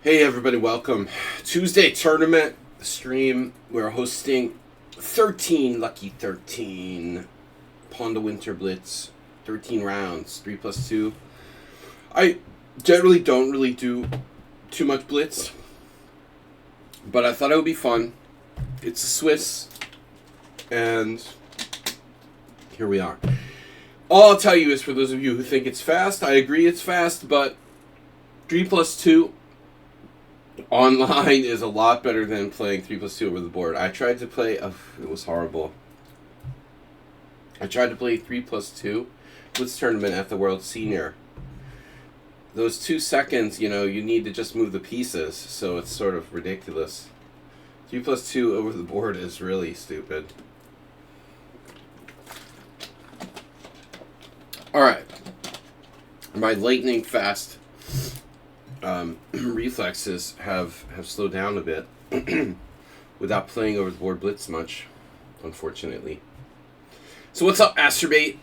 Hey everybody, welcome. Tuesday tournament stream. We're hosting 13 Lucky 13 Ponda Winter Blitz. 13 rounds, 3 plus 2. I generally don't really do too much Blitz, but I thought it would be fun. It's a Swiss, and here we are. All I'll tell you is, for those of you who think it's fast, I agree it's fast, but 3 plus 2 online is a lot better than playing 3 plus 2 over the board. I tried to play, it was horrible. I tried to play 3 plus 2 Blitz tournament at the World Senior. Those 2 seconds, you need to just move the pieces, so it's sort of ridiculous. 3 plus 2 over the board is really stupid. Alright. My lightning fast reflexes have slowed down a bit without playing over the board Blitz much, unfortunately. So what's up, Masturbate?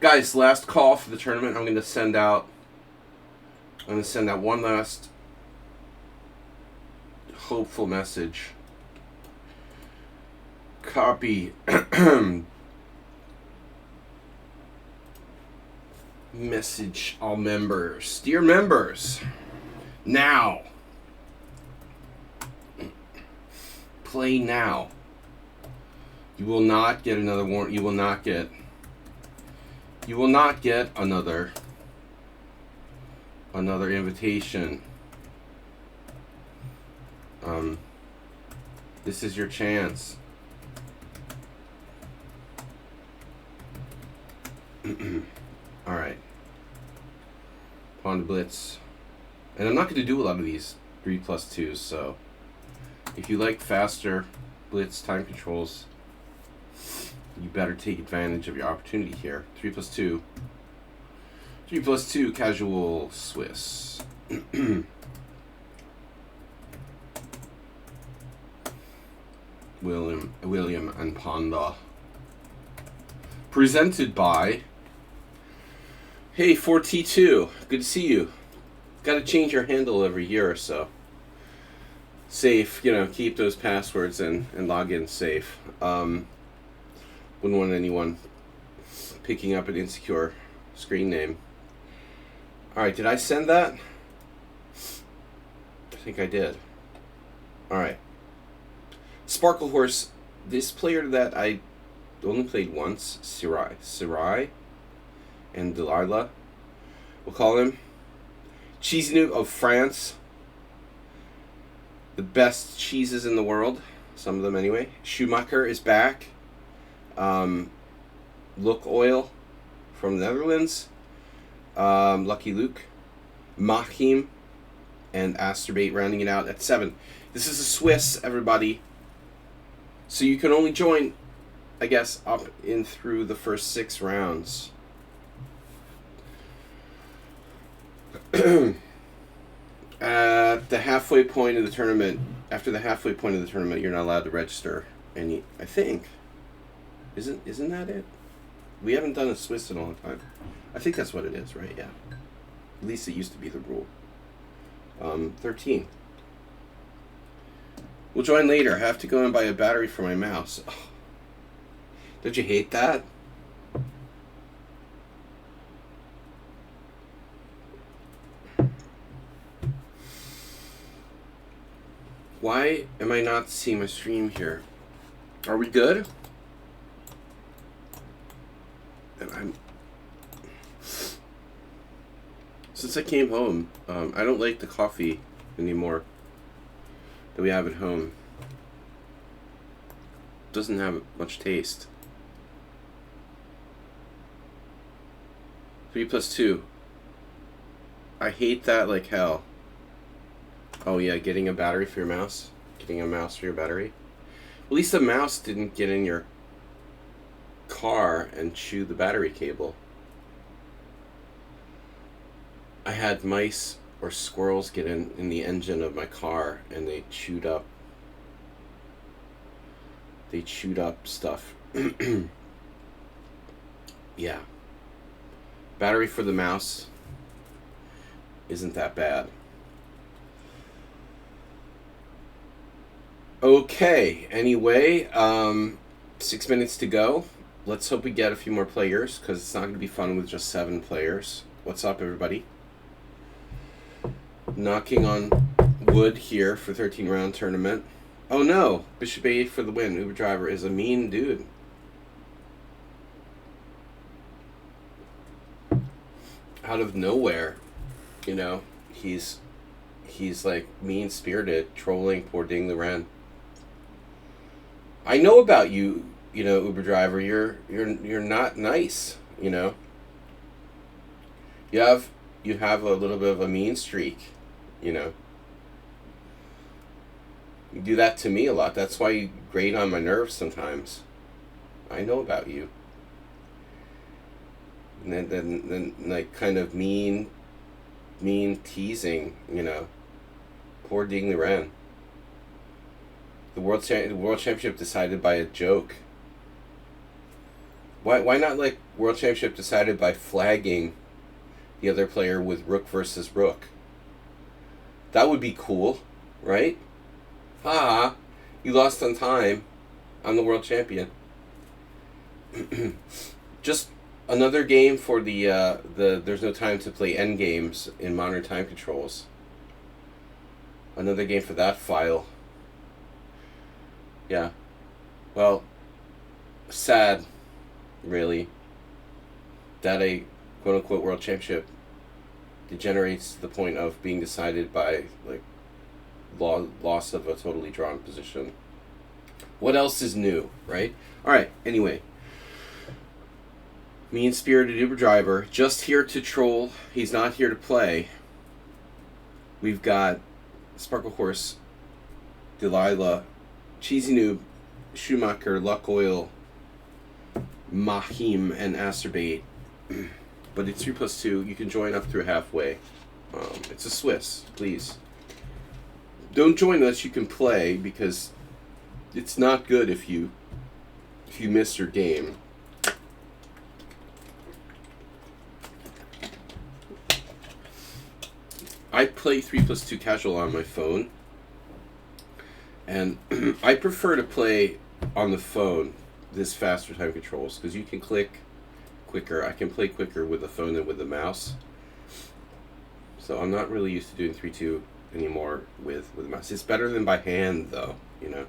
Guys, last call for the tournament. I'm gonna send out one last hopeful message. Copy. Message all members. Dear members, now. Play now. You will not get another warrant. You will not get another invitation. This is your chance. All right. Ponda Blitz. And I'm not going to do a lot of these 3 plus 2s, so if you like faster Blitz time controls, you better take advantage of your opportunity here. 3 plus 2. 3 plus 2 casual Swiss. William and Ponda. Presented by... Hey, 4T2. Good to see you. Got to change your handle every year or so. Safe, keep those passwords and log in safe. Wouldn't want anyone picking up an insecure screen name. Alright, did I send that? I think I did. Alright. Sparkle Horse. This player that I only played once, Sirai and Delilah, we'll call him. Cheesy Noob of France. The best cheeses in the world. Some of them anyway. Schumacher is back. Look Oil from the Netherlands. Lucky Luke. Mahim. And Asterbate rounding it out at 7. This is a Swiss, everybody. So you can only join, I guess, up in through the first 6 rounds. At the halfway point of the tournament, after the halfway point of the tournament, you're not allowed to register. And I think, isn't that it? We haven't done a Swiss in a long time. I think that's what it is, right? Yeah. At least it used to be the rule. 13. We'll join later. I have to go and buy a battery for my mouse. Oh. Don't you hate that? Why am I not seeing my stream here? Are we good? And since I came home, I don't like the coffee anymore that we have at home. Doesn't have much taste. 3 plus 2. I hate that like hell. Oh yeah, getting a battery for your mouse? Getting a mouse for your battery? At least the mouse didn't get in your car and chew the battery cable. I had mice or squirrels get in the engine of my car, and they chewed up stuff. Yeah. Battery for the mouse isn't that bad. Okay, anyway, 6 minutes to go. Let's hope we get a few more players, because it's not going to be fun with just 7 players. What's up, everybody? Knocking on wood here for 13-round tournament. Oh no, Bishop A8 for the win. Uber Driver is a mean dude. Out of nowhere, you know, he's like mean-spirited, trolling poor Ding Liren. I know about you, you know, Uber Driver. You're not nice, you know. You have a little bit of a mean streak, you know. You do that to me a lot. That's why you grate on my nerves sometimes. I know about you. And then like kind of mean teasing, you know. Poor Ding Liren. The world championship decided by a joke. Why not like world championship decided by flagging the other player with rook versus rook? That would be cool, right? Ah, you lost on time. I'm the world champion. Just another game for the there's no time to play end games in modern time controls. Another game for that file. Yeah. Well, sad, really, that a quote-unquote world championship degenerates to the point of being decided by, like, loss of a totally drawn position. What else is new, right? Alright, anyway. Mean-spirited Uber Driver, just here to troll. He's not here to play. We've got Sparkle Horse, Delilah, Cheesy Noob, Schumacher, Luck Oil, Mahim, and Asterbait. But it's 3+2. You can join up through halfway. It's a Swiss, please. Don't join unless you can play, because it's not good if you miss your game. I play 3+2 casual on my phone. And I prefer to play on the phone this faster time controls, because you can click quicker. I can play quicker with the phone than with the mouse. So I'm not really used to doing 3-2 anymore with the mouse. It's better than by hand, though, you know.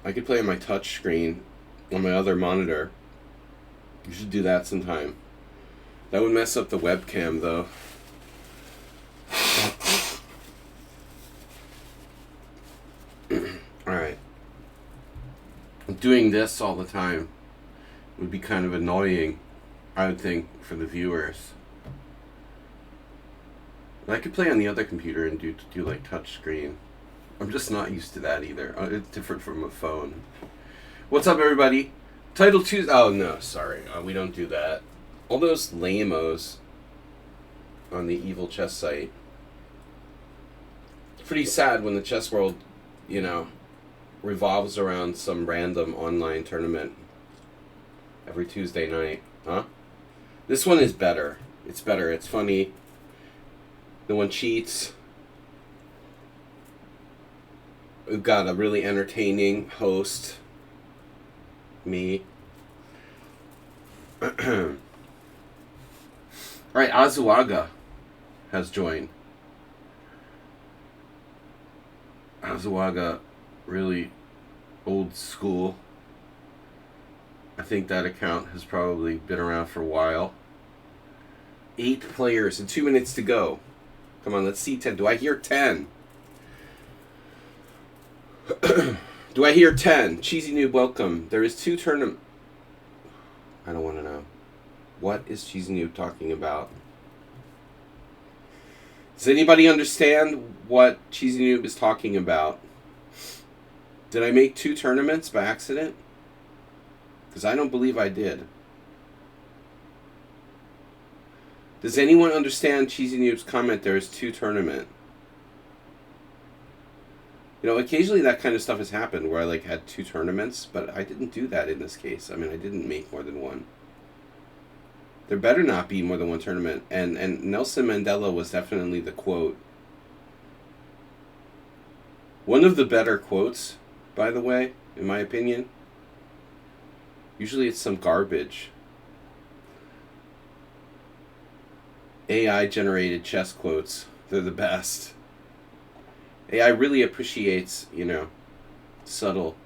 I could play on my touch screen on my other monitor. You should do that sometime. That would mess up the webcam, though. Alright. Doing this all the time would be kind of annoying, I would think, for the viewers. I could play on the other computer and do like touch screen. I'm just not used to that either. It's different from a phone. What's up, everybody? Title 2. Oh no, sorry, we don't do that. All those lame-os on the evil chess site. It's pretty sad when the chess world, you know, revolves around some random online tournament every Tuesday night. Huh? This one is better. It's better. It's funny. No one cheats. We've got a really entertaining host. Me. Alright, Azuaga has joined. Azuaga, really old school. I think that account has probably been around for a while. 8 players and 2 minutes to go. Come on, let's see 10. Do I hear 10? Do I hear 10? Cheesy Noob, welcome. There is 2 tournament. I don't want to know. What is Cheesy Noob talking about? Does anybody understand what Cheesy Noob is talking about? Did I make 2 tournaments by accident? Because I don't believe I did. Does anyone understand Cheesy Noob's comment there is 2 tournament? You know, occasionally that kind of stuff has happened where I like had 2 tournaments, but I didn't do that in this case. I mean, I didn't make more than 1. There better not be more than 1 tournament. And Nelson Mandela was definitely the quote. One of the better quotes, by the way, in my opinion. Usually it's some garbage. AI generated chess quotes. They're the best. AI really appreciates, subtle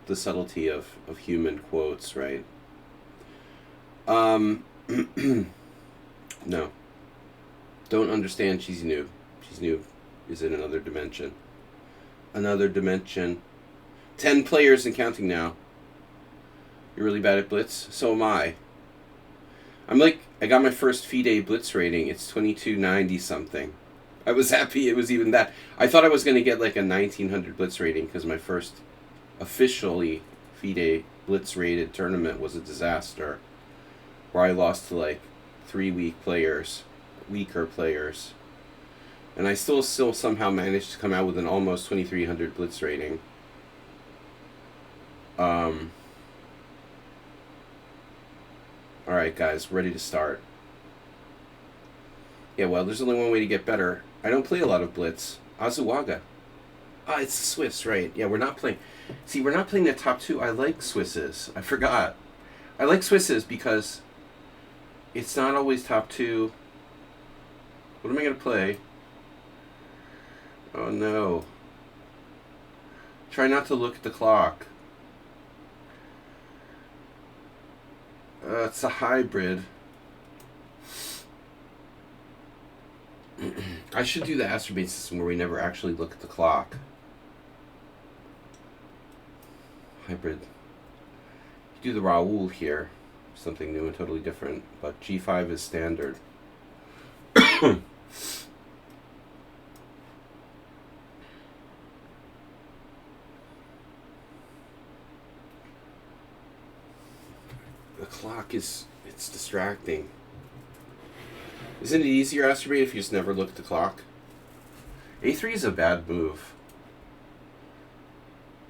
the subtlety of human quotes, right? No. Don't understand she's new. She's new is in another dimension. Another dimension. 10 players and counting now. You're really bad at Blitz? So am I. I got my first FIDE Blitz rating. It's 2290 something. I was happy it was even that. I thought I was going to get like a 1900 Blitz rating because my first officially FIDE Blitz rated tournament was a disaster where I lost to like 3 weaker players. And I still somehow managed to come out with an almost 2300 Blitz rating. Alright guys, ready to start. Yeah, well, there's only one way to get better. I don't play a lot of Blitz. Azuaga. Ah, it's the Swiss, right. Yeah, we're not playing... See, we're not playing the top two. I like Swisses. I forgot. I like Swisses because it's not always top two. What am I going to play? Oh, no. Try not to look at the clock. It's a hybrid. I should do the Astrobate system where we never actually look at the clock. Hybrid. You do the Raoul here. Something new and totally different. But G5 is standard. The clock it's distracting. Isn't it easier, Astrobate, if you just never look at the clock? A3 is a bad move,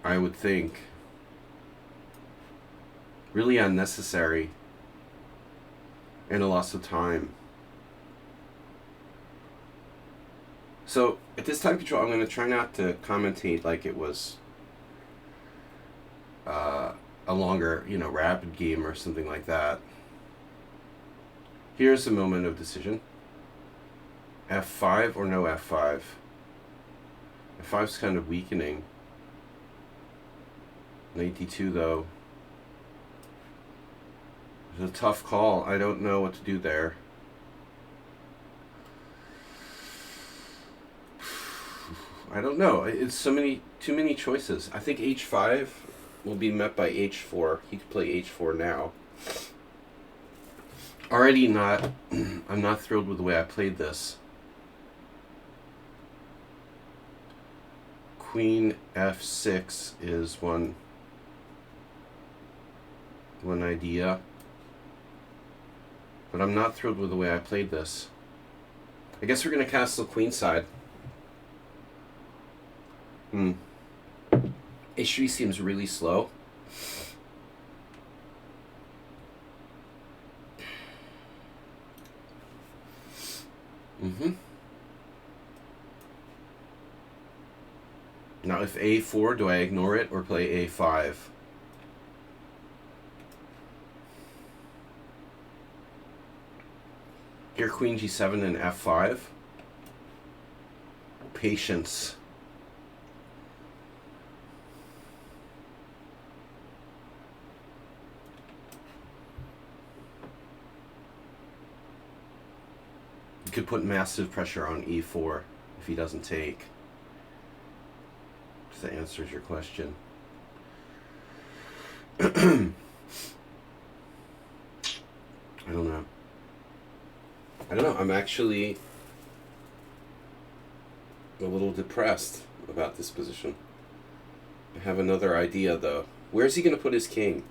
I would think. Really unnecessary. And a loss of time. So, at this time control, I'm going to try not to commentate like it was a longer, rapid game or something like that. Here's a moment of decision. F5 or no F5? F5's kind of weakening. Knight D2 though. It's a tough call. I don't know what to do there. I don't know. It's too many choices. I think H5 will be met by H4. He could play H4 now. Already I'm not thrilled with the way I played this. Queen F6 is one idea. But I'm not thrilled with the way I played this. I guess we're going to castle queenside. H3 seems really slow. Now if A4, do I ignore it or play A5? Here Queen G7 and F5. Patience. You could put massive pressure on E4 if he doesn't take. If that answers your question. I don't know. I'm actually a little depressed about this position. I have another idea, though. Where's he going to put his king?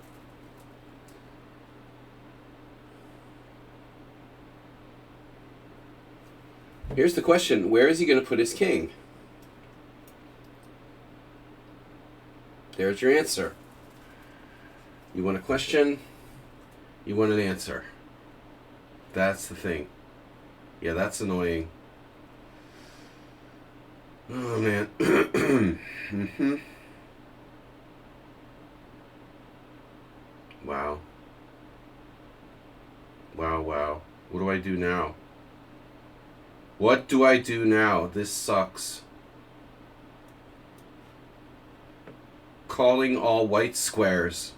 Here's the question. Where is he going to put his king? There's your answer. You want a question? You want an answer. That's the thing. Yeah, that's annoying. Oh, man. Mm-hmm. Wow. Wow, wow. What do I do now? What do I do now? This sucks. Calling all white squares.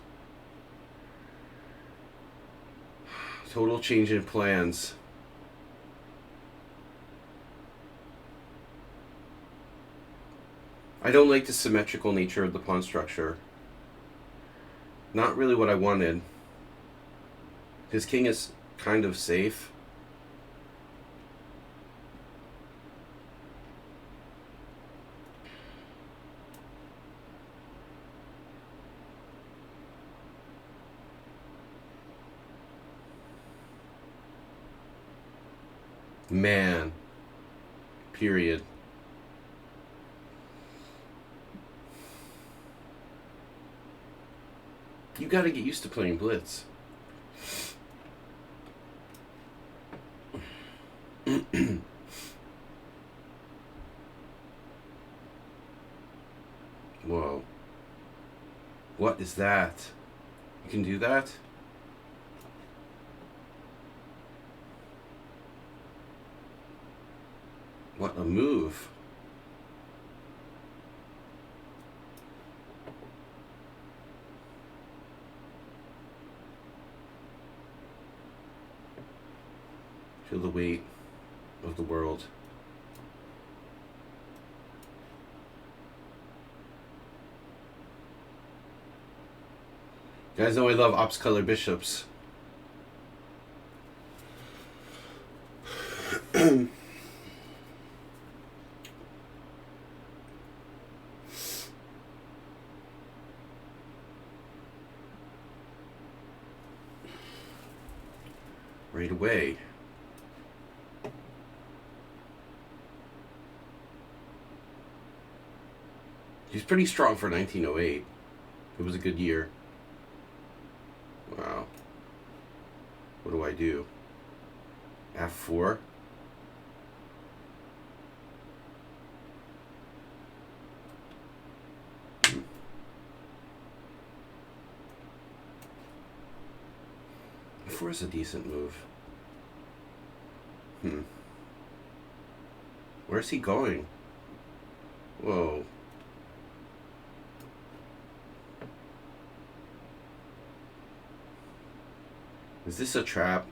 Total change in plans. I don't like the symmetrical nature of the pawn structure. Not really what I wanted. His king is kind of safe. Man. Period. You gotta get used to playing blitz. Whoa. What is that? You can do that? What a move. Feel the weight of the world. You guys know I love ops color bishops. Right away. He's pretty strong for 1908. It was a good year. Wow. What do I do? F4? F4 is a decent move. Where's he going? Whoa. Is this a trap?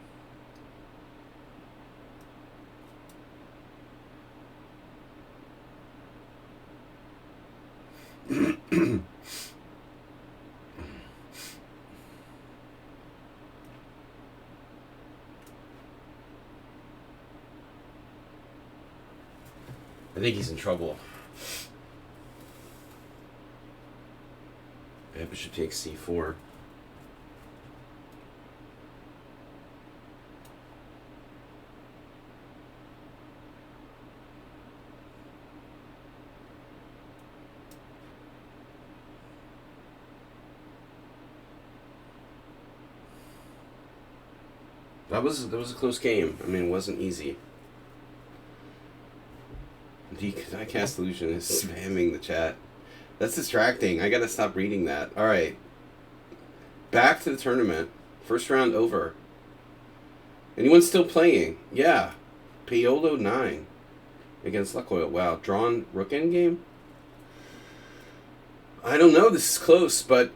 I think he's in trouble. Yeah, bishop takes c4. That was a close game. I mean, it wasn't easy. Diecast Illusion is spamming the chat. That's distracting. I gotta stop reading that. Alright. Back to the tournament. First round over. Anyone still playing? Yeah. Paolo 9 against Luckoil. Wow. Drawn rook endgame? I don't know. This is close, but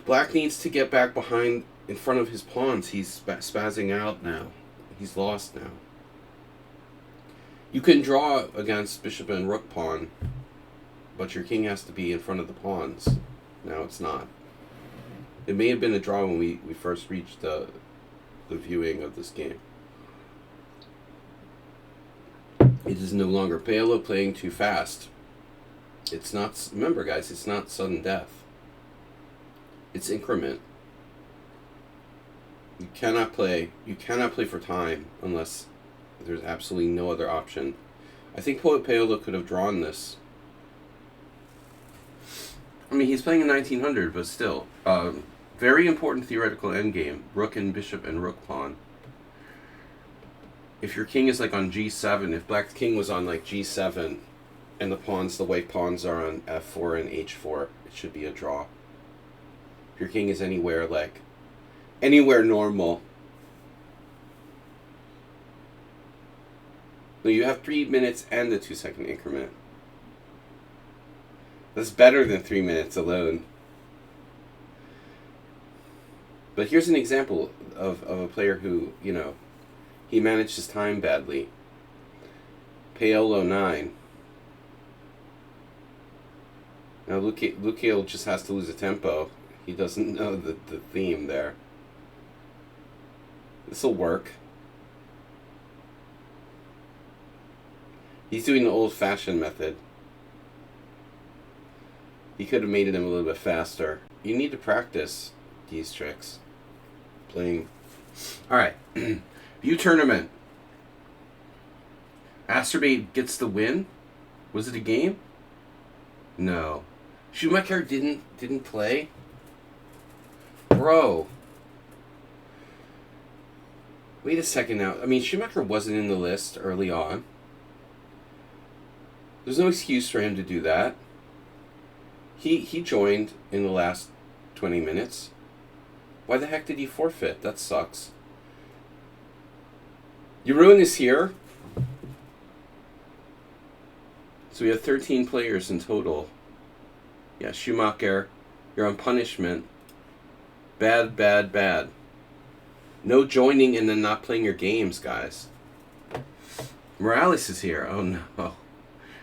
Black needs to get back behind in front of his pawns. He's spazzing out now. He's lost now. You can draw against bishop and rook pawn, but your king has to be in front of the pawns. Now it's not. It may have been a draw when we first reached the viewing of this game. It is no longer Paolo playing too fast. It's not, remember guys, it's not sudden death. It's increment. You cannot play for time unless there's absolutely no other option. I think Poet Paolo could have drawn this. I mean, he's playing in 1900, but still. Very important theoretical endgame. Rook and bishop and rook pawn. If your king is like on g7, if Black's king was on like g7, And the pawns, the white pawns are on f4 and h4. It should be a draw. If your king is anywhere normal. No, you have 3 minutes and the 2-second increment. That's better than 3 minutes alone. But here's an example of a player who, he managed his time badly. Paolo 9. Now Lucail just has to lose a tempo. He doesn't know the theme there. This'll work. He's doing the old-fashioned method. He could have made him a little bit faster. You need to practice these tricks. Playing. Alright. View tournament. Asterbate gets the win? Was it a game? No. Schumacher didn't play? Bro. Wait a second now. I mean, Schumacher wasn't in the list early on. There's no excuse for him to do that. He joined in the last 20 minutes. Why the heck did he forfeit? That sucks. Jeroen is here. So we have 13 players in total. Yeah, Schumacher, you're on punishment. Bad, bad, bad. No joining and then not playing your games, guys. Morales is here. Oh no.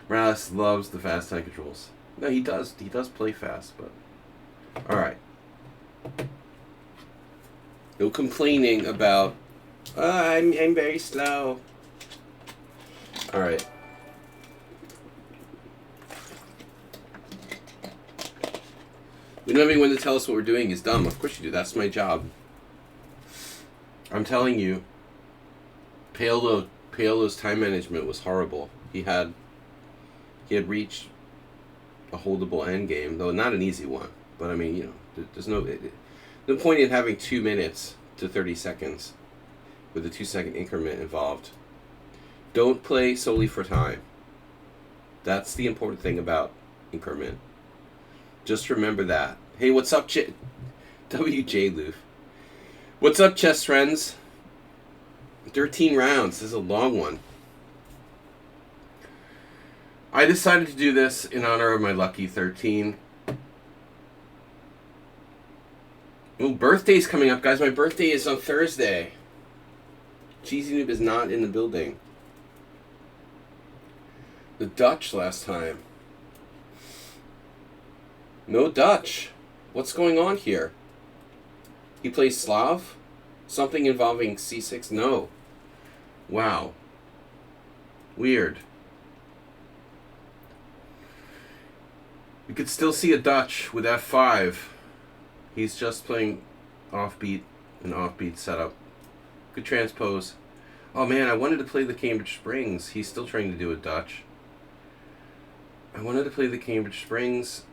Morales loves the fast time controls. No, he does. He does play fast, but... Alright. No complaining about... I'm very slow. Alright. We don't even want to tell us what we're doing is dumb. Of course you do. That's my job. I'm telling you, Paolo's time management was horrible. He had reached a holdable endgame, though not an easy one. But I mean, there's no point in having 2 minutes to 30 seconds with a 2-second increment involved. Don't play solely for time. That's the important thing about increment. Just remember that. Hey, what's up, WJ Loof? What's up, chess friends? 13 rounds. This is a long one. I decided to do this in honor of my lucky 13. Well, birthday's coming up, guys. My birthday is on Thursday. Cheesy Noob is not in the building. The Dutch last time. No Dutch. What's going on here? He plays Slav? Something involving c6? No. Wow. Weird. We could still see a Dutch with f5. He's just playing offbeat, an offbeat setup. Good transpose. Oh man, I wanted to play the Cambridge Springs. He's still trying to do a Dutch. I wanted to play the Cambridge Springs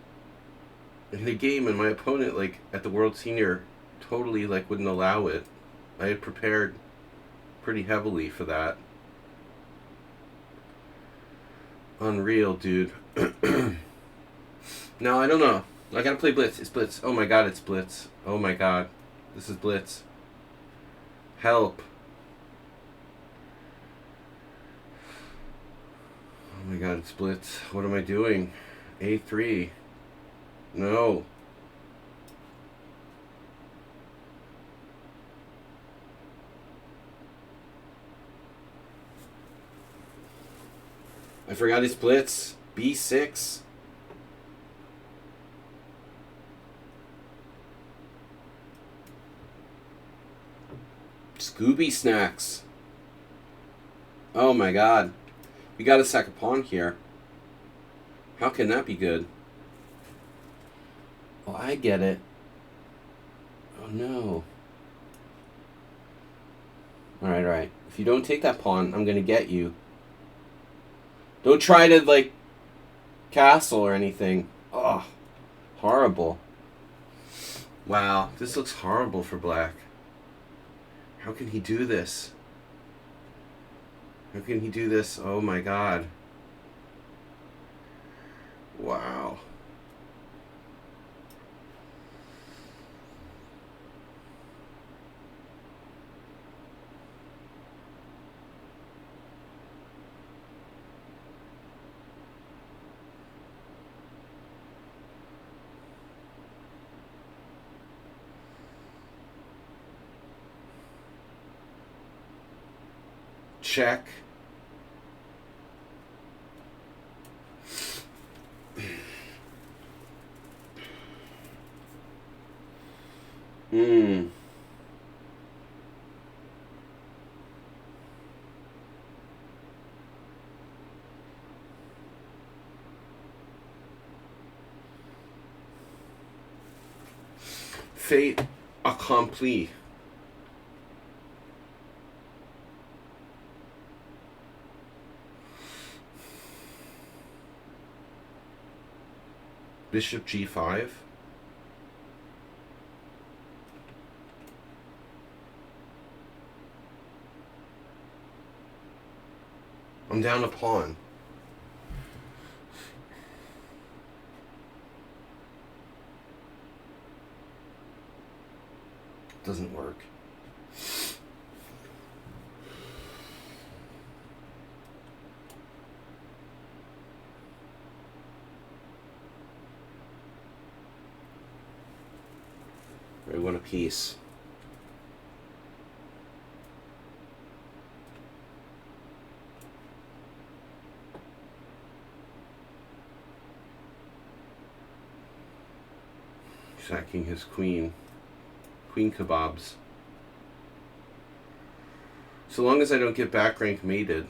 in the game, and my opponent, at the World Senior, totally, wouldn't allow it. I had prepared pretty heavily for that. Unreal, dude. No, I don't know. I gotta play Blitz. It's Blitz. Oh my god, it's Blitz. Oh my god. This is Blitz. Help. Oh my god, it's Blitz. What am I doing? A3. No. I forgot his Blitz. B6. Scooby Snacks. Oh my god. We gotta sack a pawn here. How can that be good? Oh, I get it. Oh no. Alright. If you don't take that pawn, I'm gonna get you. Don't try to, castle or anything. Oh, horrible. Wow, this looks horrible for black. How can he do this? How can he do this? Oh my god. check. Fait accompli. Bishop G5. I'm down a pawn. Doesn't work. I want a piece. Sacking his queen. Queen kebabs. So long as I don't get back rank mated.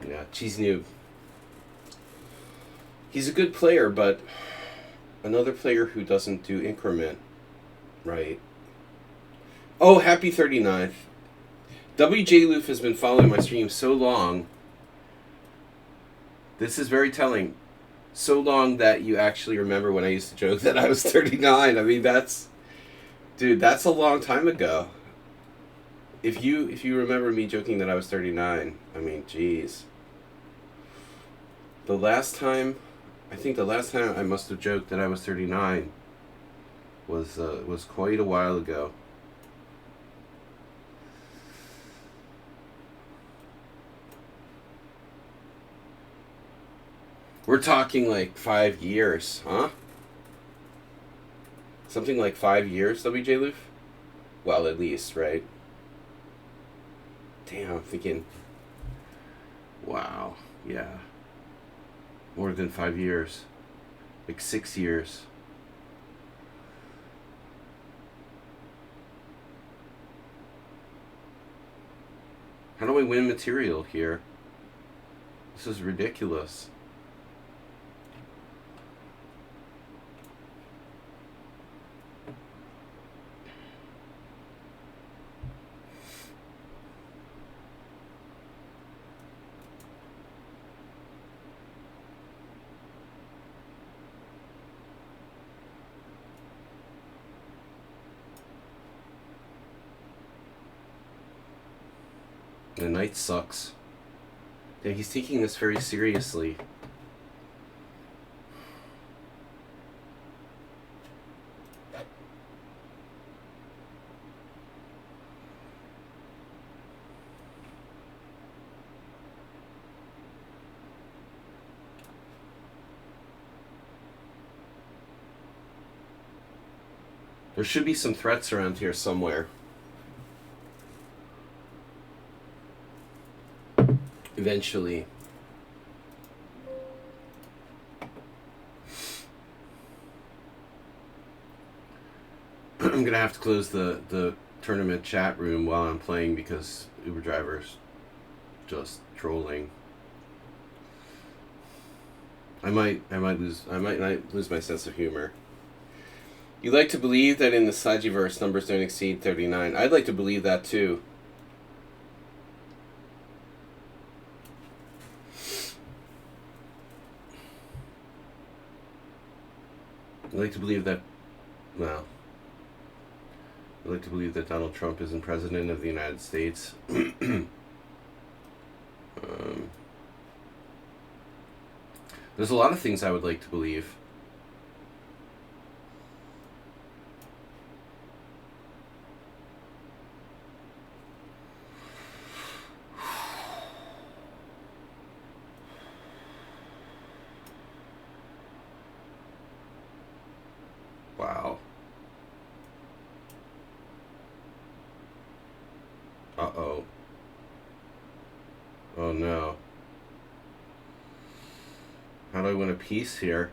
Yeah, Cheese Noob. He's a good player, but another player who doesn't do increment right. Oh, happy 39th. WJ Loof has been following my stream so long. This is very telling. So long that you actually remember when I used to joke that I was 39. I mean, that's a long time ago. If you remember me joking that I was 39, I mean, geez. I think the last time I must have joked that I was 39 was quite a while ago. We're talking like 5 years, huh? Something like 5 years, WJ Loof? Well, at least, right? Damn, I'm thinking, wow, yeah. More than 5 years. Like 6 years. How do I win material here? This is ridiculous. The knight sucks. Yeah, he's taking this very seriously. There should be some threats around here somewhere. Eventually. I'm gonna have to close the tournament chat room while I'm playing because Uber drivers just trolling. I might lose my sense of humor. You like to believe that in the Sagiverse numbers don't exceed 39. I'd like to believe that too. I'd like to believe that, well, I'd like to believe that Donald Trump isn't president of the United States. There's a lot of things I would like to believe. Uh-oh. Oh no. How do I win a piece here?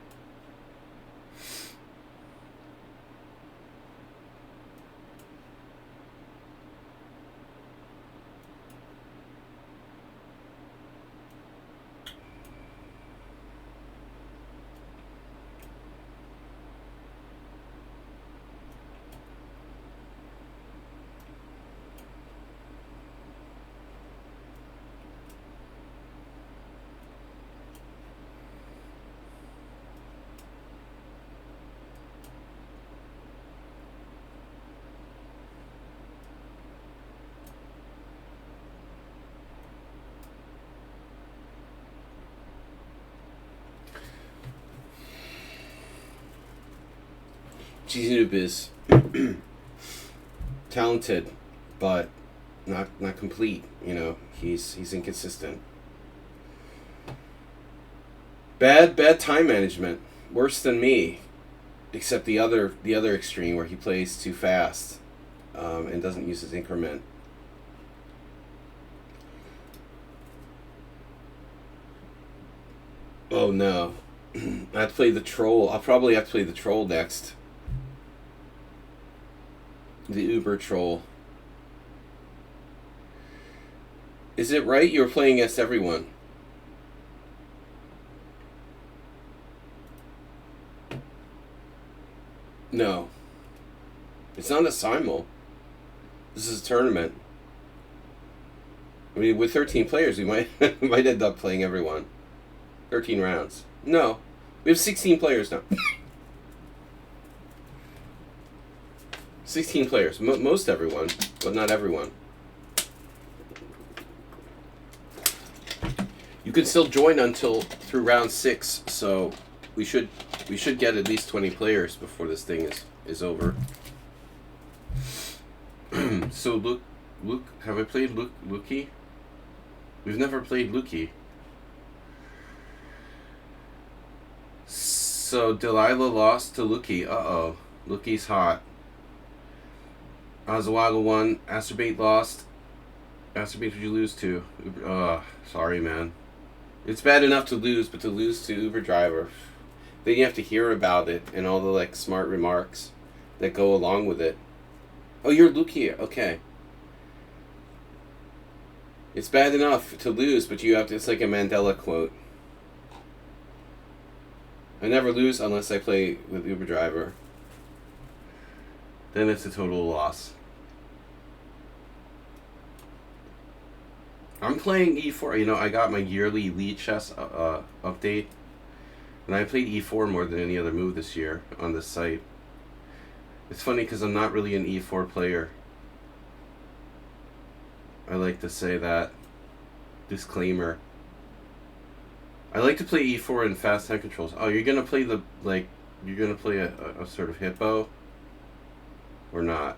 Cheesy Noob is talented, but not complete. You know, he's inconsistent. Bad time management. Worse than me, except the other extreme where he plays too fast, and doesn't use his increment. Oh no. I have to play the troll. I'll probably have to play the troll next. The Uber troll. Is it right you were playing against everyone? No. It's not a simul. This is a tournament. I mean, with 13 players, we might might end up playing everyone. 13 rounds. No. We have 16 players now. 16 players. Most everyone, but not everyone. You can still join until through round 6, so we should get at least 20 players before this thing is over. So Luke, have I played Luki? We've never played Luki. So Delilah lost to Luki. Uh-oh. Luki's hot. Azawaga won. Astrobate lost. Astrobate, who'd you lose to? Sorry, man. It's bad enough to lose, but to lose to Uber Driver, then you have to hear about it and all the smart remarks that go along with it. Oh, you're Luki. Okay. It's bad enough to lose, but you have to. It's like a Mandela quote. I never lose unless I play with Uber Driver. Then it's a total loss. I'm playing E4. You know, I got my yearly Elite Chess update. And I played E4 more than any other move this year on this site. It's funny because I'm not really an E4 player. I like to say that. Disclaimer. I like to play E4 in fast hand controls. Oh, you're going to play you're going to play a sort of hippo? Or not?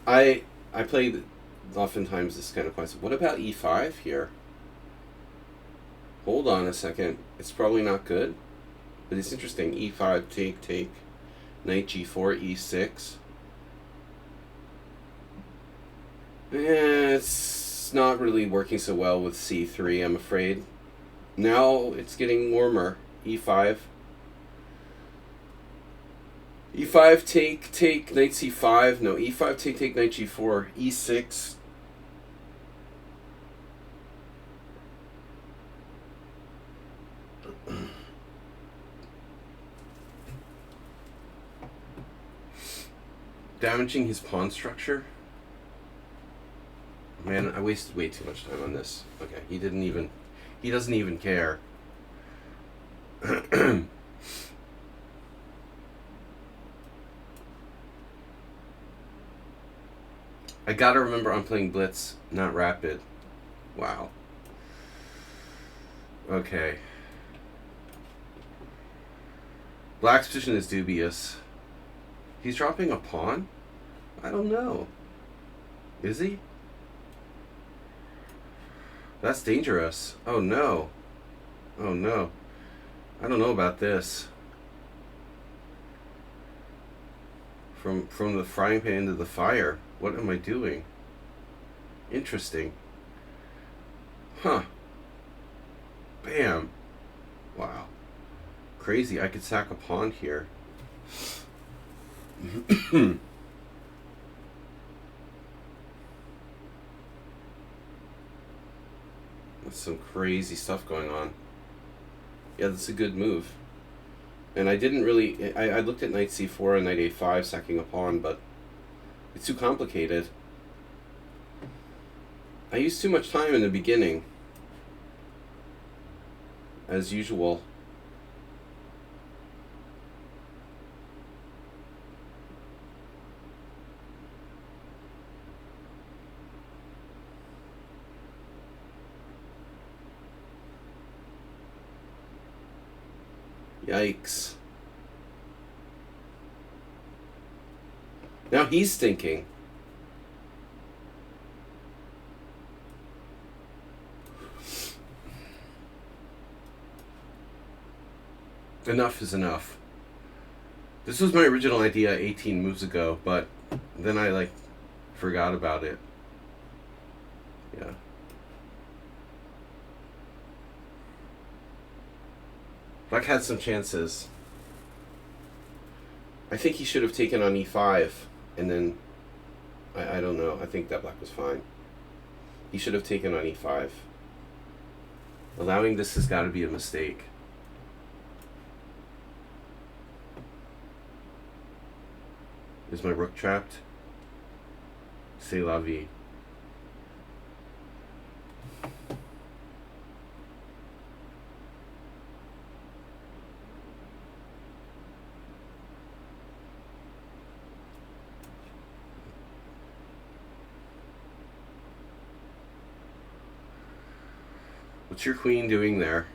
I play oftentimes this kind of concept. What about E5 here? Hold on a second. It's probably not good, but it's interesting. E5, take, knight G4, E6. It's not really working so well with C3, I'm afraid. Now it's getting warmer. E5. E5, take, knight C5. No, E5, take, knight G4. E6. Damaging his pawn structure. Man, I wasted way too much time on this. Okay, he doesn't even care. I gotta remember I'm playing Blitz, not Rapid. Wow. Okay. Black's position is dubious. He's dropping a pawn? I don't know. Is he? That's dangerous. Oh no. Oh no. I don't know about this. From the frying pan to the fire. What am I doing? Interesting. Huh. Bam. Wow. Crazy. I could sack a pawn here. That's some crazy stuff going on. Yeah, that's a good move. And I didn't really... I looked at knight c4 and knight a5 sacking a pawn, but it's too complicated. I used too much time in the beginning. As usual. Yikes. Now he's thinking. Enough is enough. This was my original idea 18 moves ago, but then I forgot about it. Yeah. Black had some chances. I think he should have taken on e5, and then I don't know. I think that black was fine. He should have taken on e5. Allowing this has got to be a mistake. Is my rook trapped? C'est la vie. What's your queen doing there?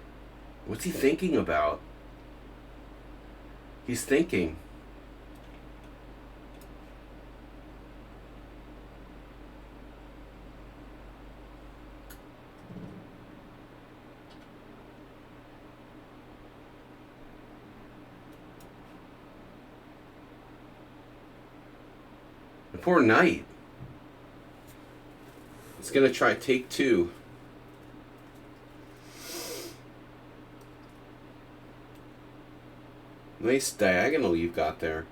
What's he thinking about? He's thinking. The poor knight. It's gonna try take two. Nice diagonal you've got there.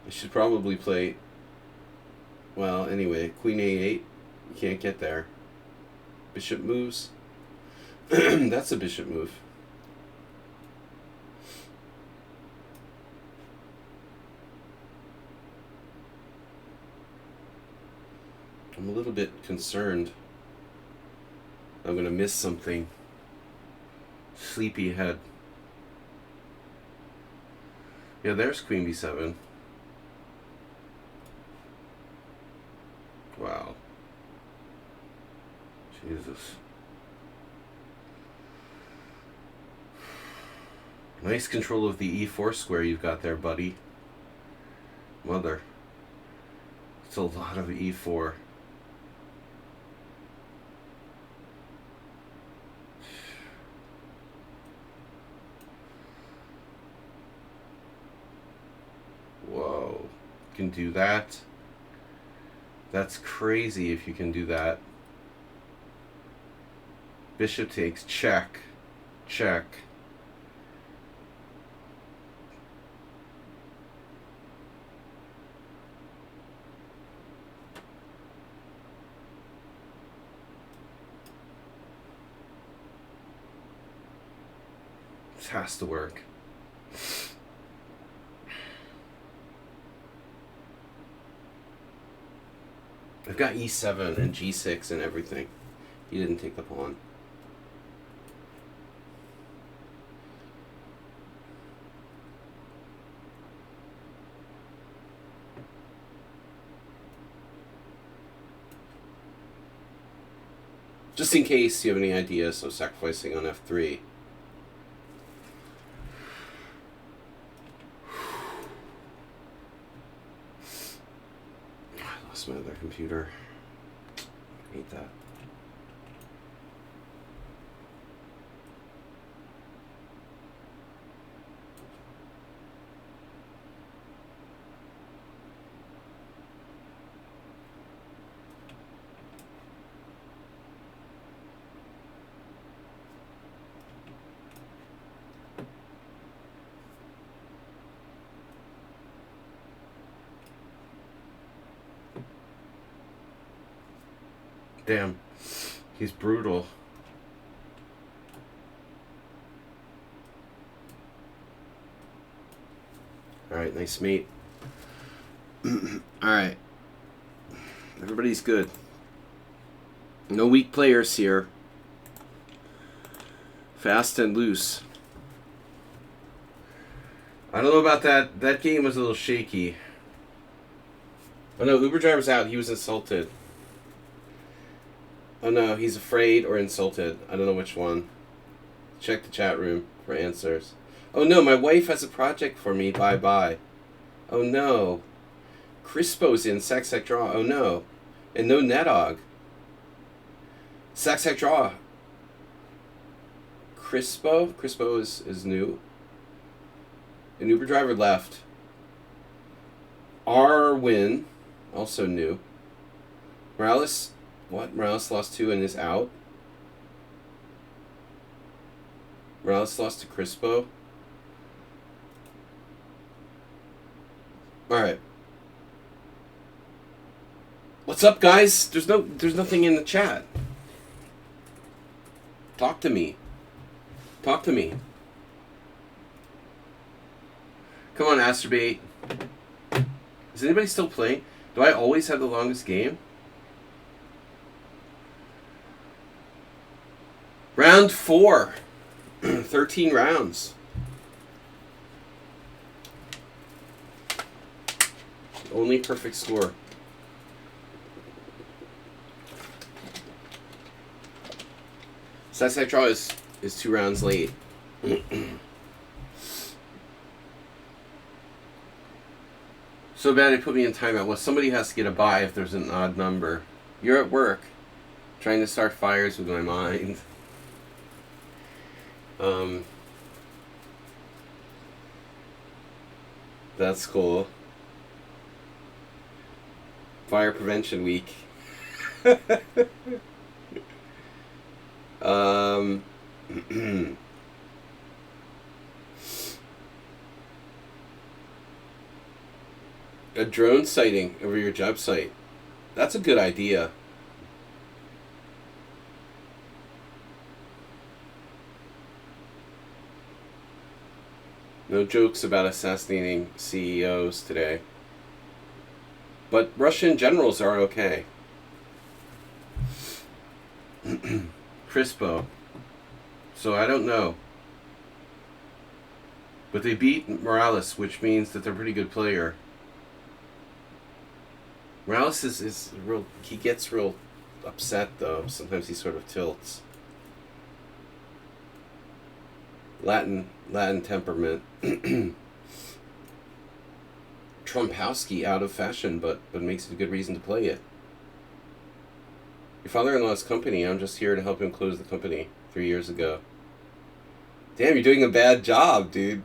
I should probably play... Well, anyway, queen a8. You can't get there. Bishop moves. That's a bishop move. I'm a little bit concerned I'm going to miss something. Sleepy head. Yeah, there's queen b7. Wow. Jesus. Nice control of the e4 square you've got there, buddy. Mother. It's a lot of e4. Whoa. You can do that? That's crazy if you can do that. Bishop takes, check, check. This has to work. I've got e7 and g6 and everything. He didn't take the pawn. Just in case you have any ideas, so sacrificing on f3. I lost my other computer. I hate that. Damn. He's brutal. Alright, nice mate. Alright. Everybody's good. No weak players here. Fast and loose. I don't know about that. That game was a little shaky. Oh no, Uber driver's out. He was insulted. Oh no, he's afraid or insulted. I don't know which one. Check the chat room for answers. Oh no, my wife has a project for me. Bye bye. Oh no. Crispo's in Sack Draw. Oh no. And no Nedog. Sack Draw. Crispo is new. An Uber driver left. Arwin, also new. Morales, what? Morales lost 2 and is out. Morales lost to Crispo. Alright. What's up, guys? There's nothing in the chat. Talk to me. Talk to me. Come on, Asterbait. Is anybody still playing? Do I always have the longest game? Round 4. 13 rounds. Only perfect score. Sack Draw is 2 rounds late. So bad it put me in timeout. Well, somebody has to get a bye if there's an odd number. You're at work. Trying to start fires with my mind. That's cool. Fire Prevention Week. A drone sighting over your job site. That's a good idea. No jokes about assassinating CEOs today. But Russian generals are okay. Crispo. So I don't know. But they beat Morales, which means that they're a pretty good player. Morales is real. He gets real upset though. Sometimes he sort of tilts. Latin temperament. Trumpowski out of fashion, but makes it a good reason to play it. Your father-in-law's company. I'm just here to help him close the company 3 years ago. Damn, you're doing a bad job, dude.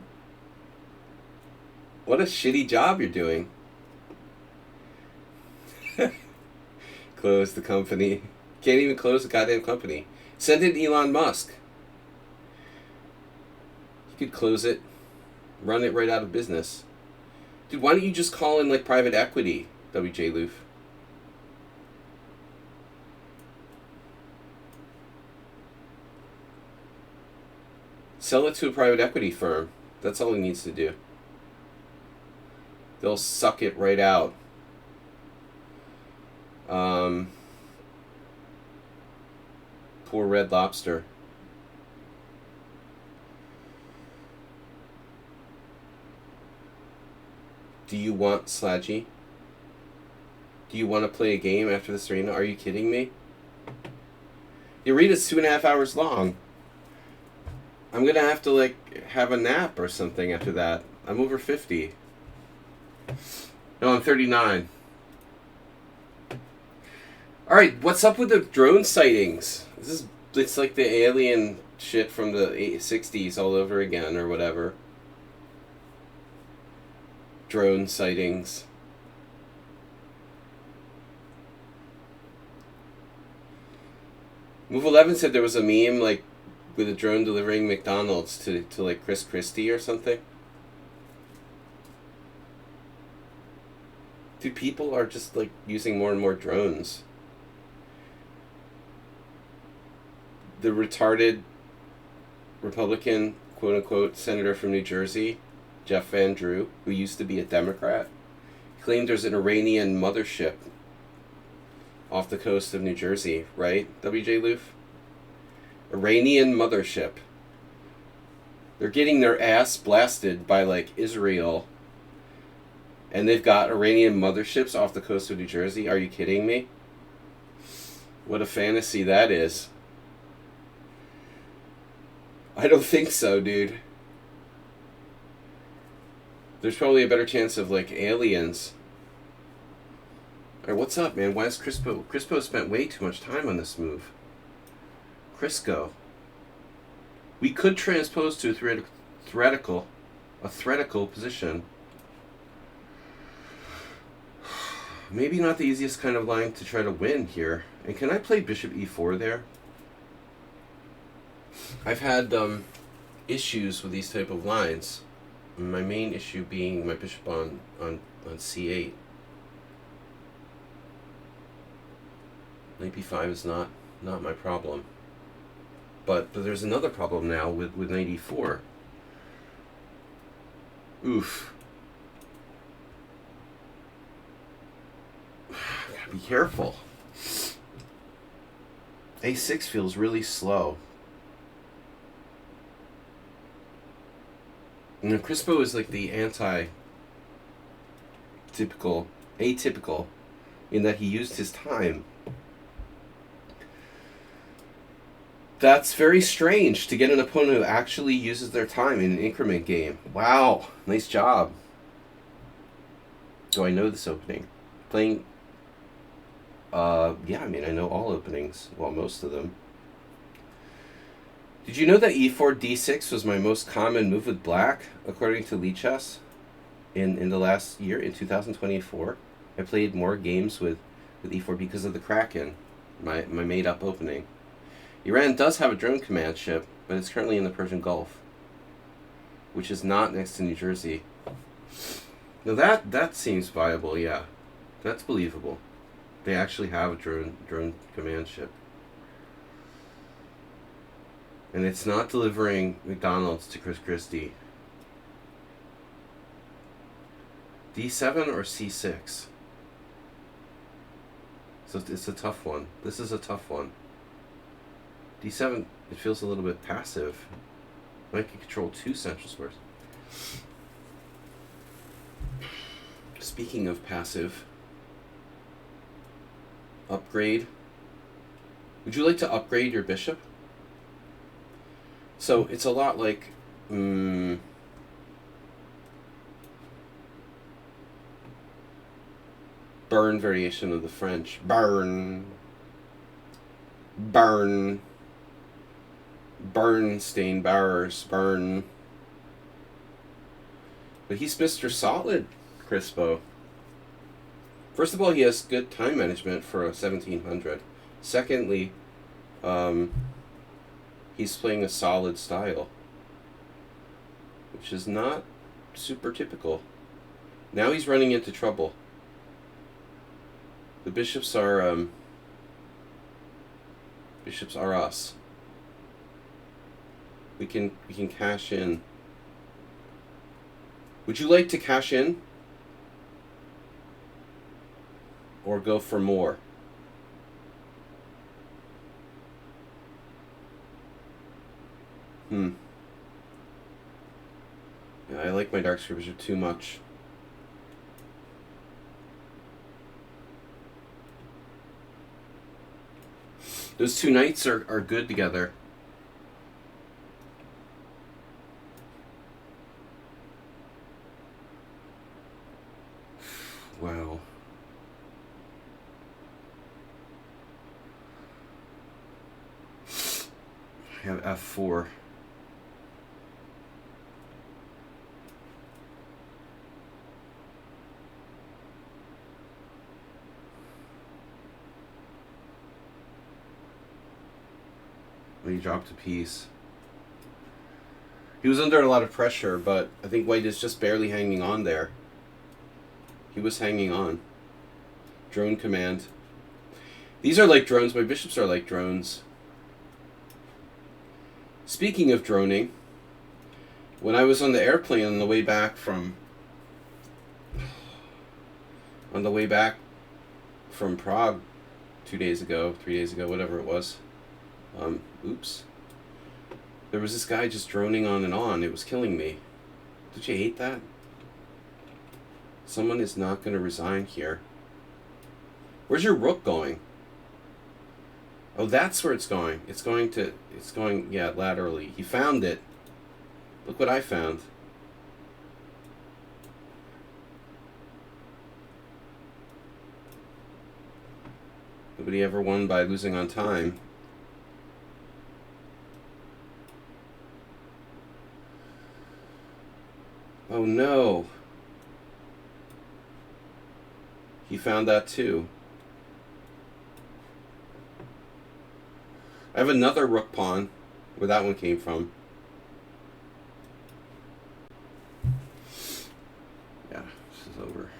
What a shitty job you're doing. Close the company. Can't even close the goddamn company. Send it to Elon Musk. You could close it. Run it right out of business. Dude, why don't you just call in like private equity, WJ Loof? Sell it to a private equity firm. That's all he needs to do. They'll suck it right out. Poor Red Lobster. Do you want Sludgy? Do you want to play a game after this arena? Are you kidding me? The arena's 2.5 hours long. I'm gonna have to like have a nap or something after that. I'm over 50. No, I'm 39. Alright, what's up with the drone sightings? It's like the alien shit from the 60s all over again or whatever. Drone sightings. Move 11 said there was a meme like with a drone delivering McDonald's to like Chris Christie or something. Dude, people are just like using more and more drones. the retarded Republican, quote unquote, senator from New Jersey, Jeff Van Drew, who used to be a Democrat, claimed there's an Iranian mothership off the coast of New Jersey, right, WJ Loof? Iranian mothership. They're getting their ass blasted by, like, Israel, and they've got Iranian motherships off the coast of New Jersey? Are you kidding me? What a fantasy that is. I don't think so, dude. There's probably a better chance of, like, aliens. Alright, what's up, man? Why is Crispo... Crispo spent way too much time on this move. Crisco. We could transpose to a theoretical position. Maybe not the easiest kind of line to try to win here. And can I play bishop e4 there? I've had issues with these type of lines. My main issue being my bishop on c8. Knight b5 is not my problem. But there's another problem now with knight e4. Oof. Gotta be careful. a6 feels really slow. And then Crispo is like the atypical, in that he used his time. That's very strange to get an opponent who actually uses their time in an increment game. Wow, nice job. Do I know this opening? Playing, yeah, I mean, I know all openings. Well, most of them. Did you know that e4 d6 was my most common move with black, according to Lichess, in the last year, in 2024? I played more games with e4 because of the Kraken, my made-up opening. Iran does have a drone command ship, but it's currently in the Persian Gulf, which is not next to New Jersey. Now that seems viable, yeah. That's believable. They actually have a drone command ship. And it's not delivering McDonald's to Chris Christie. D7 or C6? So it's a tough one. This is a tough one. D7, it feels a little bit passive. I can control two central squares. Speaking of passive, upgrade. Would you like to upgrade your bishop? So it's a lot like burn variation of the French. Burn. Bernstein, Bowers, burn. But he's Mr. Solid, Crispo. First of all, he has good time management for a 1700. Secondly, he's playing a solid style, which is not super typical. Now he's running into trouble. The bishops are us. We can cash in. Would you like to cash in? Or go for more? Yeah, I like my dark square bishop too much. Those two knights are good together. Wow. I have f4. He dropped a piece. He was under a lot of pressure, but I think White is just barely hanging on there. He was hanging on. Drone command. These are like drones. My bishops are like drones. Speaking of droning, when I was on the airplane on the way back from Prague 2 days ago, 3 days ago, whatever it was. Oops. There was this guy just droning on and on. It was killing me. Did you hate that? Someone is not going to resign here. Where's your rook going? Oh, that's where it's going. It's going, yeah, laterally. He found it. Look what I found. Nobody ever won by losing on time. Oh no. He found that too. I have another rook pawn where that one came from. Yeah, this is over.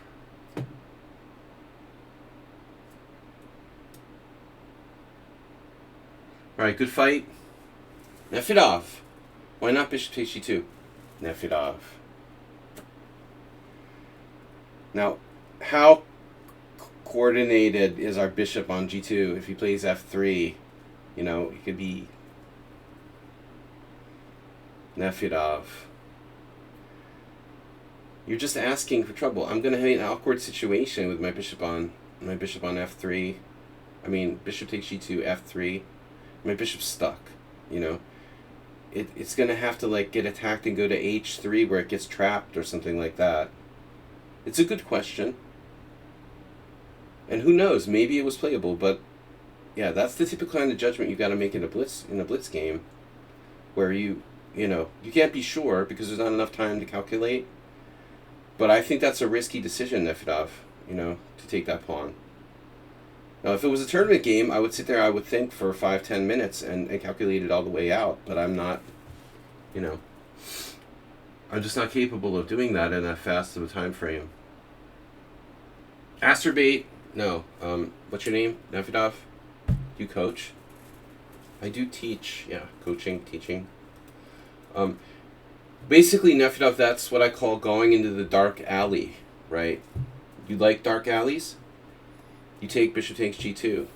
Alright, good fight. Nefedov. Why not bishop takes g2? Nefedov. Now, how coordinated is our bishop on g2? If he plays f3, you know, it could be Nefedov. You're just asking for trouble. I'm going to have an awkward situation with my bishop on f3. I mean, bishop takes g2, f3. My bishop's stuck, you know. It's going to have to, like, get attacked and go to h3 where it gets trapped or something like that. It's a good question. And who knows, maybe it was playable, but yeah, that's the typical kind of judgment you got to make in a blitz game, where you know, you can't be sure because there's not enough time to calculate. But I think that's a risky decision, Nefedov, you know, to take that pawn. Now, if it was a tournament game, I would sit there, I would think for 5-10 minutes and calculate it all the way out. But I'm not, you know, I'm just not capable of doing that in that fast of a time frame. Asterbait, no. What's your name? Nefedov? You coach? I do teach, yeah, coaching, teaching. Basically, Nefedov, that's what I call going into the dark alley, right? You like dark alleys? You take bishop takes g2.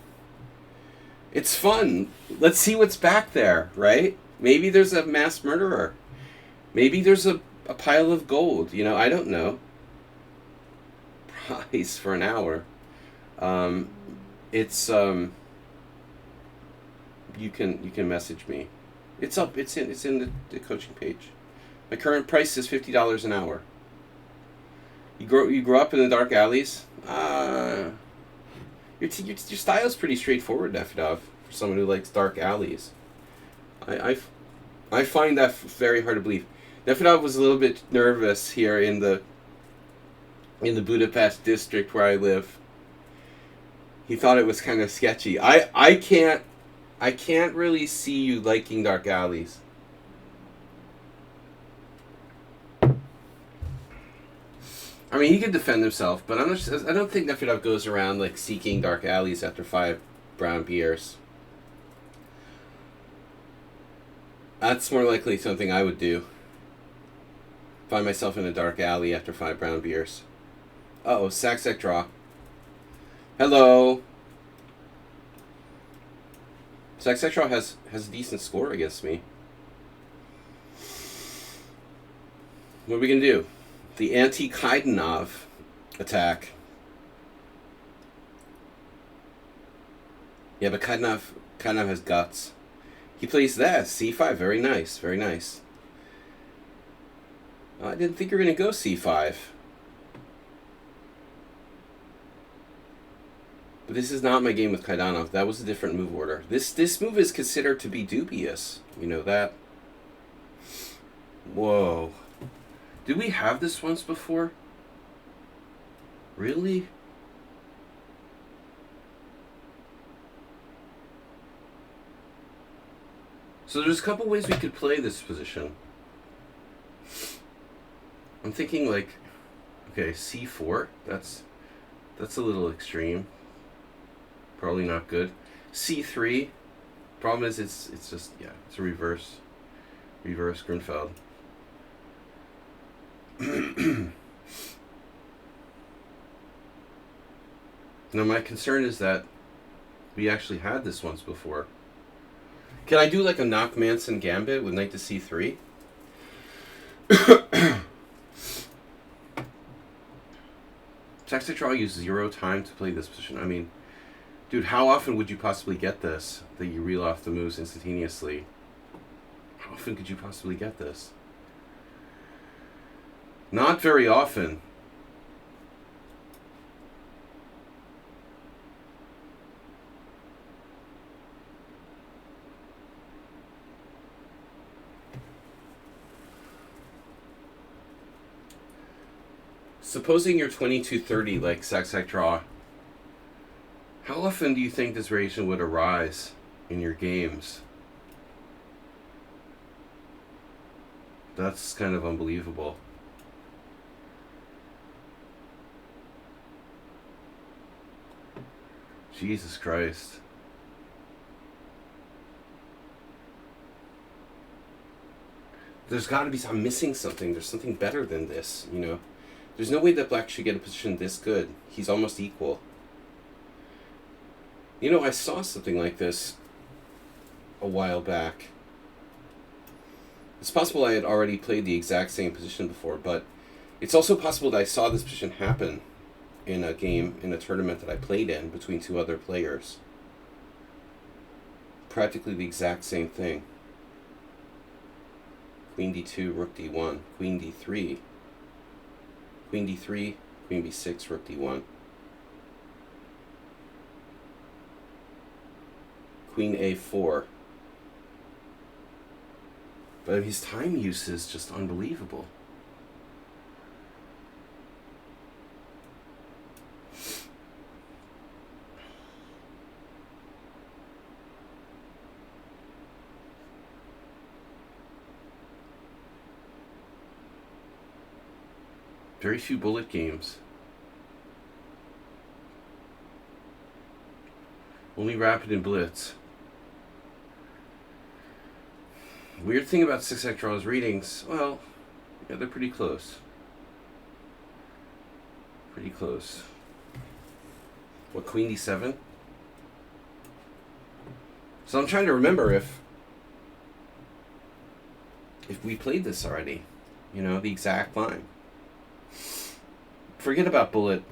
It's fun. Let's see what's back there, right? Maybe there's a mass murderer. Maybe there's a pile of gold. You know, I don't know. Price for an hour. It's you can message me. It's up. It's in the coaching page. My current price is $50 an hour. You grow up in the dark alleys. Your style's pretty straightforward, Nefedov, for someone who likes dark alleys. I find that very hard to believe. Nefedov was a little bit nervous here in the Budapest district where I live. He thought it was kind of sketchy. I can't really see you liking dark alleys. I mean, he can defend himself, but I don't think Nefedov goes around like seeking dark alleys after 5 brown beers. That's more likely something I would do. Find myself in a dark alley after 5 brown beers. Uh-oh, sack draw. Hello. Sack draw has a decent score against me. What are we gonna do? The anti-Kaidanov attack. Yeah, but Kaidanov has guts. He plays that, c5, very nice, very nice. I didn't think you were going to go c5. But this is not my game with Kaidanov. That was a different move order. This move is considered to be dubious. You know that? Whoa. Did we have this once before? Really? So there's a couple ways we could play this position. I'm thinking like, okay, c4. That's a little extreme. Probably not good. c3. Problem is it's just, yeah, it's a reverse. Reverse Grinfeld. Now my concern is that we actually had this once before. Can I do like a Knock Manson Gambit with knight to c3? Tactic draw uses 0 time to play this position. I mean, dude, how often would you possibly get this, that you reel off the moves instantaneously? How often could you possibly get this? Not very often. Supposing you're 2230 like Sac Draw, how often do you think this variation would arise in your games? That's kind of unbelievable. Jesus Christ. There's got to be, I'm missing something. There's something better than this, you know? There's no way that black should get a position this good. He's almost equal. You know, I saw something like this a while back. It's possible I had already played the exact same position before, but it's also possible that I saw this position happen in a game, in a tournament that I played in between two other players. Practically the exact same thing. Queen d2, rook d1, queen d3, queen d3, queen b6, rook d1. Queen a4. But his time use is just unbelievable. Very few bullet games. Only Rapid and Blitz. Weird thing about Six-Act Draw's readings, well, yeah, they're pretty close. Pretty close. What, queen d7? So I'm trying to remember if we played this already. You know, the exact line. Forget about bullet.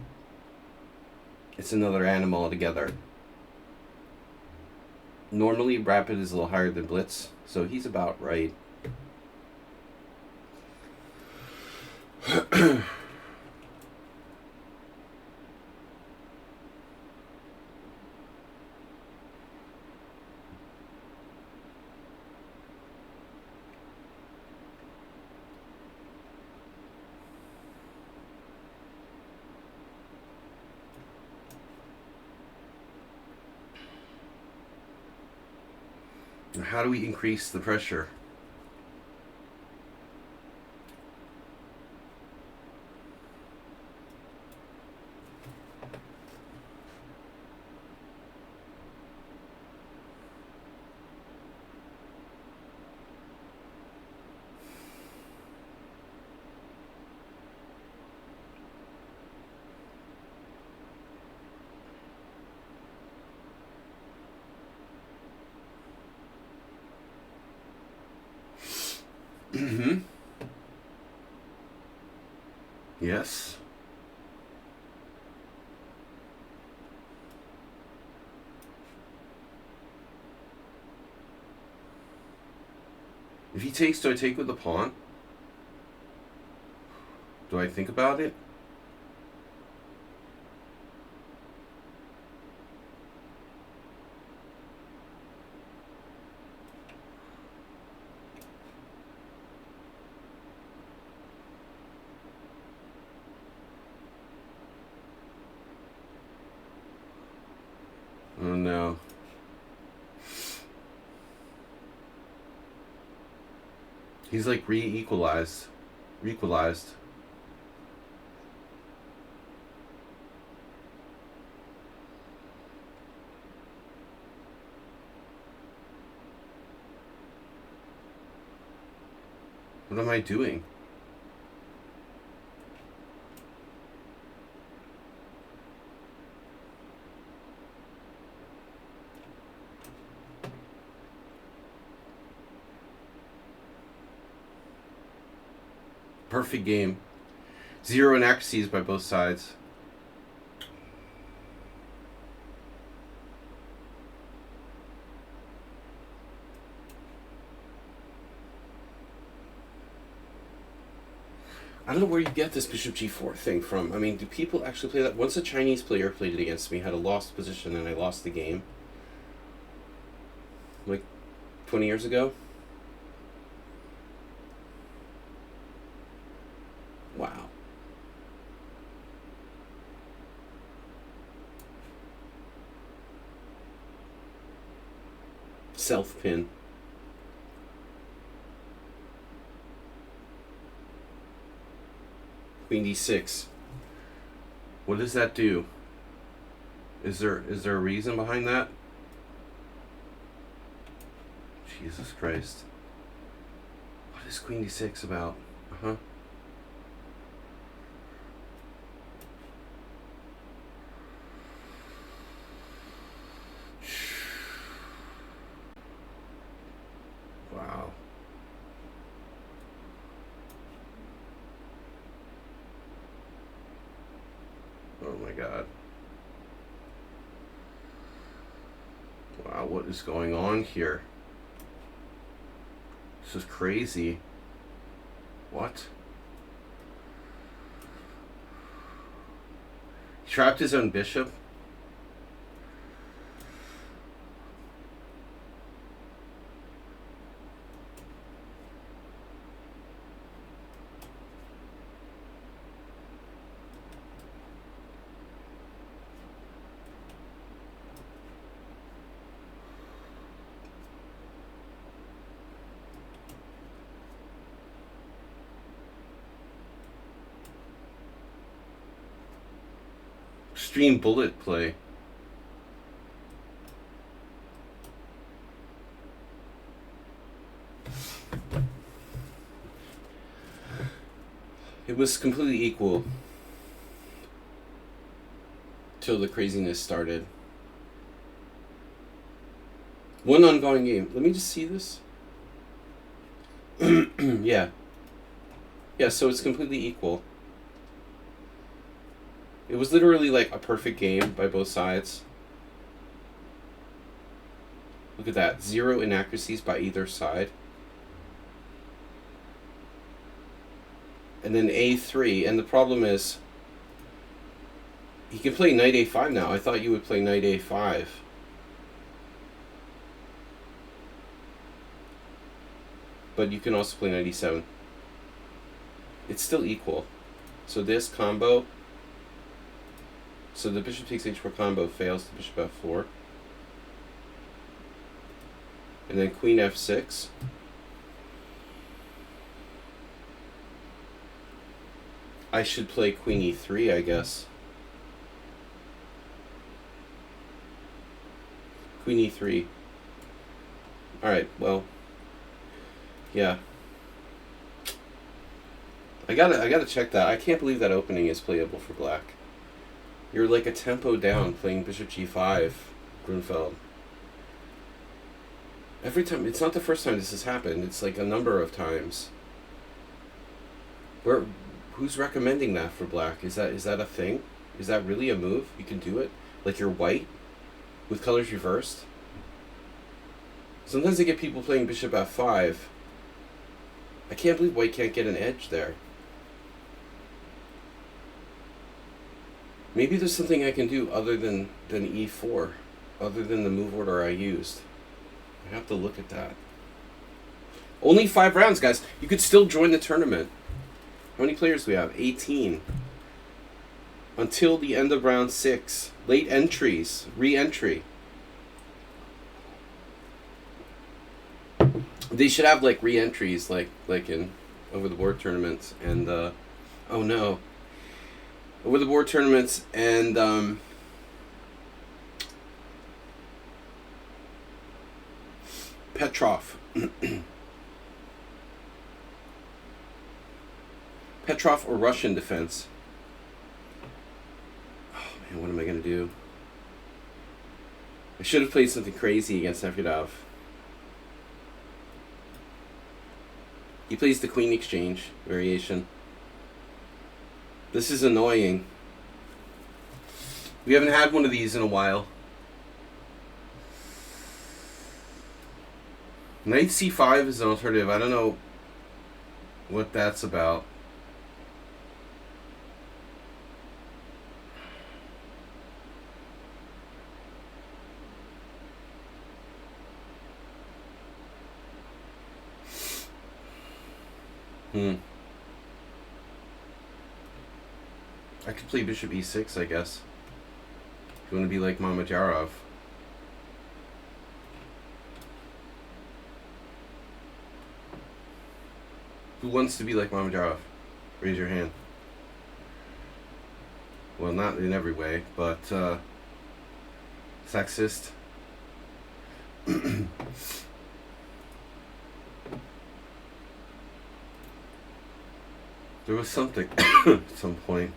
It's another animal altogether. Normally, Rapid is a little higher than Blitz, so he's about right. How do we increase the pressure? Mm-hmm. Yes. If he takes, do I take with the pawn? Do I think about it? Oh no. He's like re-equalized. What am I doing? Perfect game. 0 inaccuracies by both sides. I don't know where you get this bishop g4 thing from. I mean, do people actually play that? Once a Chinese player played it against me, had a lost position, and I lost the game. Like 20 years ago. Wow. Self-pin. Queen d6. What does that do? Is there a reason behind that? Jesus Christ. What is Queen d6 about? Uh-huh. Wow. Oh my God. Wow, what is going on here? This is crazy. What? He trapped his own bishop? Extreme bullet play. It was completely equal till the craziness started. One ongoing game. Let me just see this. Yeah. Yeah, so it's completely equal. It was literally like a perfect game by both sides. Look at that. 0 inaccuracies by either side. And then a3. And the problem is, he can play knight a5 now. I thought you would play knight a5. But you can also play knight e7. It's still equal. So this combo... So the bishop takes h4 combo fails to bishop f4. And then queen f6. I should play queen e3, I guess. Queen e3. Alright, well. Yeah. I gotta check that. I can't believe that opening is playable for black. You're like a tempo down playing bishop g5, Grunfeld. Every time, it's not the first time this has happened. It's like a number of times. Who's recommending that for black? Is that a thing? Is that really a move? You can do it? Like you're white with colors reversed? Sometimes I get people playing bishop f5. I can't believe white can't get an edge there. Maybe there's something I can do other than e4, other than the move order I used. I have to look at that. Only 5 rounds, guys. You could still join the tournament. How many players do we have? 18. Until the end of round 6. Late entries. Re-entry. They should have like re-entries like in over the board tournaments and oh no. Over the board tournaments and Petrov. Petrov or Russian defense. Oh man, what am I gonna do? I should have played something crazy against Nefedov. He plays the Queen Exchange variation. This is annoying. We haven't had one of these in a while. Knight c5 is an alternative. I don't know what that's about. I could play bishop e6, I guess. If you want to be like Mamedyarov. Who wants to be like Mamedyarov? Raise your hand. Well, not in every way, but sexist. There was something at some point.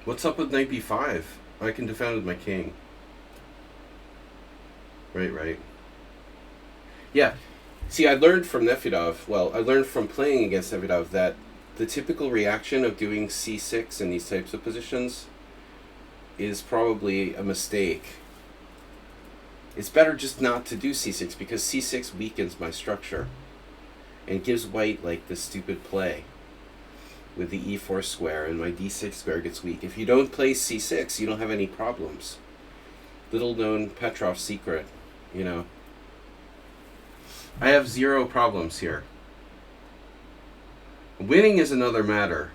What's up with knight b5? I can defend with my king. Right. Yeah. See, I learned from Nefedov, I learned from playing against Nefedov that the typical reaction of doing c6 in these types of positions is probably a mistake. It's better just not to do c6 because c6 weakens my structure and gives white like this stupid play with the e4 square, and my d6 square gets weak. If you don't play c6, you don't have any problems. Little known Petrov secret, you know. I have zero problems here. Winning is another matter.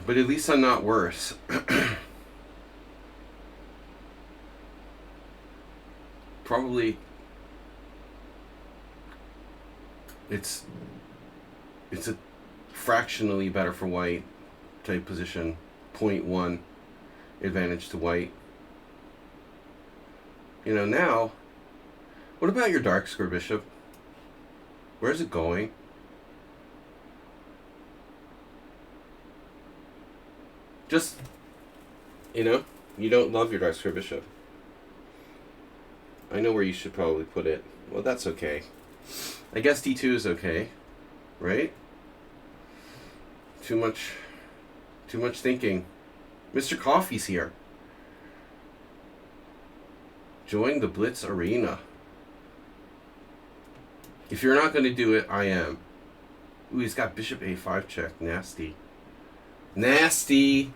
But at least I'm not worse. Probably it's a fractionally better for white type position. 0.1 advantage to white. You know, now, what about your dark square bishop? Where's it going? Just, you know, you don't love your dark square bishop. I know where you should probably put it. Well, that's okay. I guess d2 is okay, right? Too much thinking. Mr. Coffee's here. Join the Blitz Arena. If you're not going to do it, I am. Ooh, he's got bishop a5 check. Nasty. Nasty!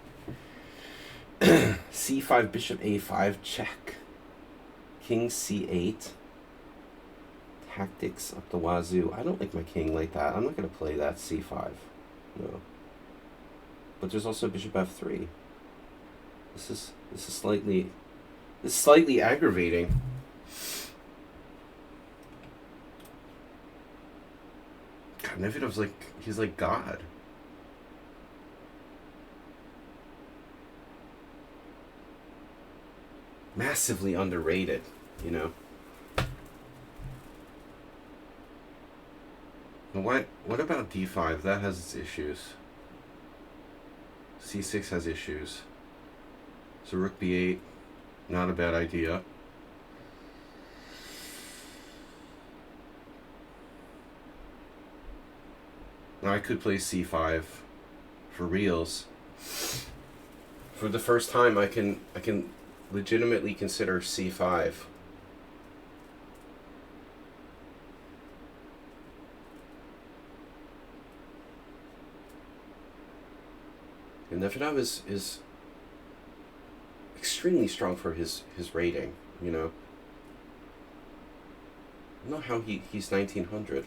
c5, bishop a5 check. King c8. Tactics up the wazoo. I don't like my king like that. I'm not going to play that c5. No. But there's also bishop f3. This is slightly aggravating. God, Nefedov's he's like God. Massively underrated, you know. What about d5? That has its issues. c6 has issues. So rook b8, not a bad idea. Now I could play c5 for reals. For the first time, I can legitimately consider c5. And Nefedov is extremely strong for his rating, you know. I don't know how he's 1900.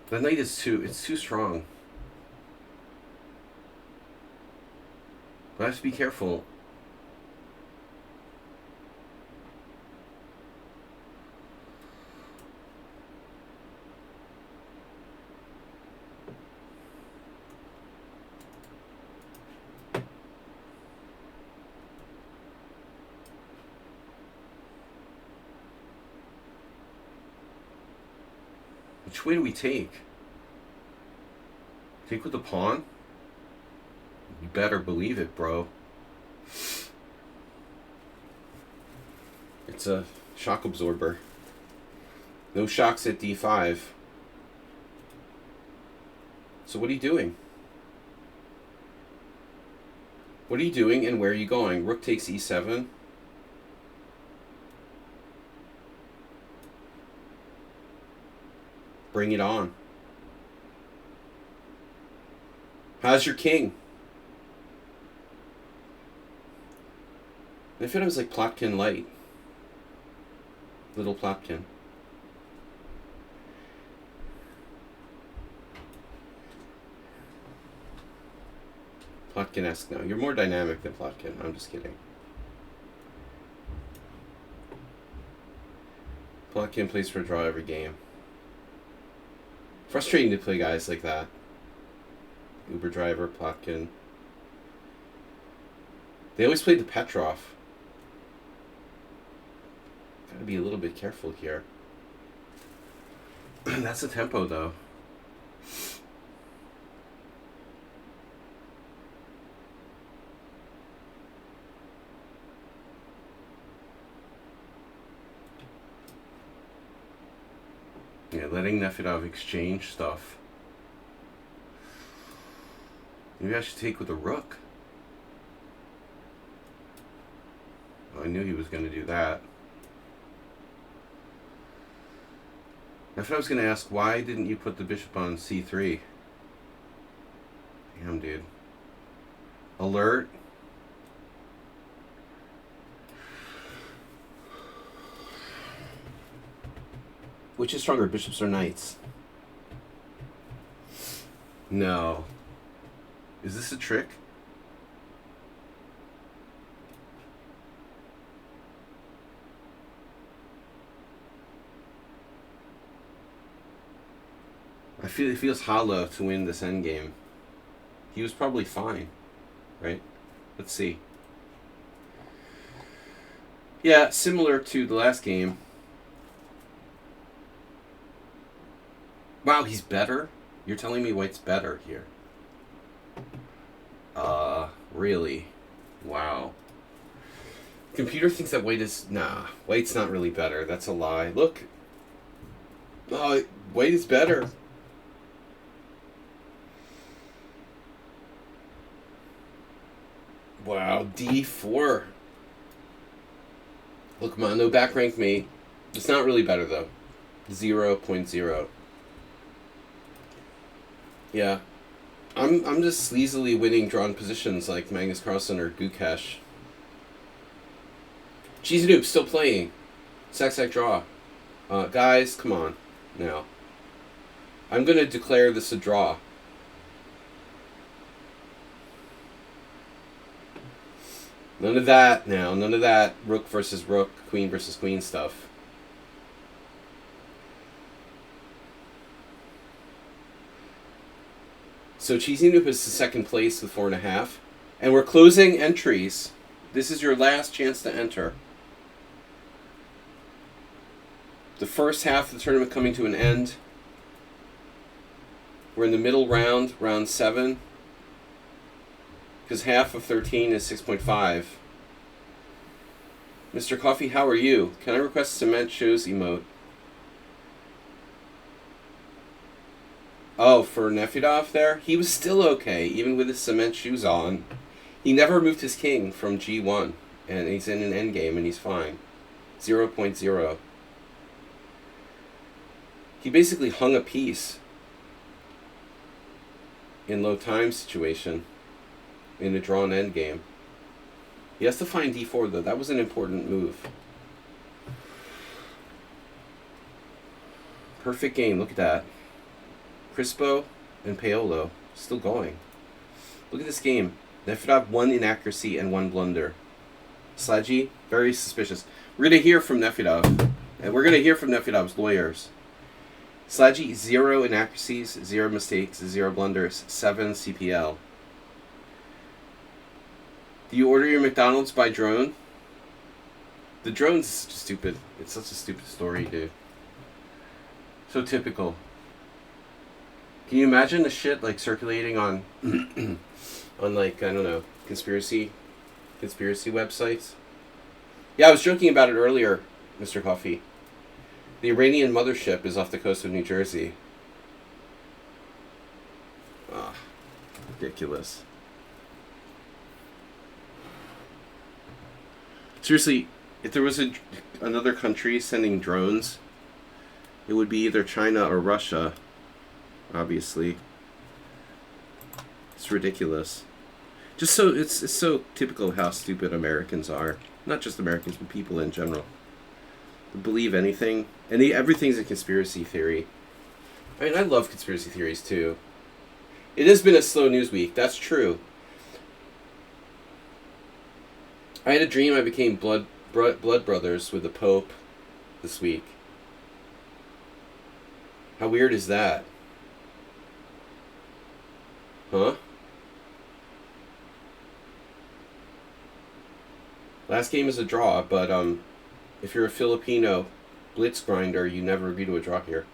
The knight is too strong. But I have to be careful. Which way do we take? Take with the pawn? You better believe it, bro. It's a shock absorber. No shocks at d5. So what are you doing? What are you doing and where are you going? Rook takes e7. Bring it on. How's your king? I thought it was like Plotkin light. Little Plotkin. Plotkin-esque now. You're more dynamic than Plotkin. I'm just kidding. Plotkin plays for a draw every game. Frustrating to play guys like that. Uber driver, Plotkin. They always played the Petrov. Gotta be a little bit careful here. That's the tempo, though. Yeah, letting Nefedov exchange stuff. Maybe I should take with a rook. Oh, I knew he was going to do that. Nefedov's going to ask, why didn't you put the bishop on c3? Damn, dude. Alert. Which is stronger, bishops or knights? No. Is this a trick? I feel it feels hollow to win this endgame. He was probably fine, right? Let's see. Yeah, similar to the last game. Wow, he's better? You're telling me White's better here? Really? Wow. Computer thinks that White is... Nah, White's not really better. That's a lie. Look. White is better. Wow, D4. Look, Mondo back-ranked me. It's not really better, though. 0.0. Yeah. I'm just sleazily winning drawn positions like Magnus Carlsen or Gukesh. Cheesy Noob still playing. Sack draw. Guys, come on. Now. I'm going to declare this a draw. None of that now. None of that rook versus rook, queen versus queen stuff. So Cheesy Noob is the second place with 4.5. And we're closing entries. This is your last chance to enter. The first half of the tournament coming to an end. We're in the middle round, round 7. Because half of 13 is 6.5. Mr. Coffee, how are you? Can I request cement shoes emote? Oh, for Nefedov there? He was still okay, even with his cement shoes on. He never moved his king from G1, and he's in an endgame, and he's fine. 0.0. He basically hung a piece in low time situation in a drawn endgame. He has to find d4, though. That was an important move. Perfect game. Look at that. Crispo and Paolo still going. Look at this game. Nefedov, 1 inaccuracy and 1 blunder. Sladji, very suspicious. We're going to hear from Nefedov. And we're going to hear from Nefedov's lawyers. Sladji, 0 inaccuracies, 0 mistakes, 0 blunders, 7 CPL. Do you order your McDonald's by drone? The drone's stupid. It's such a stupid story, dude. So typical. Can you imagine the shit like circulating on on like I don't know conspiracy websites? Yeah, I was joking about it earlier, Mr. Coffee. The Iranian mothership is off the coast of New Jersey. Ah, ridiculous. Seriously, if there was another country sending drones, it would be either China or Russia. Obviously, it's ridiculous. Just so it's so typical of how stupid Americans are. Not just Americans, but people in general. They believe anything, and everything's a conspiracy theory. I mean, I love conspiracy theories too. It has been a slow news week. That's true. I had a dream I became blood brothers with the Pope this week. How weird is that? Huh? Last game is a draw, but if you're a Filipino blitz grinder, you never agree to a draw here.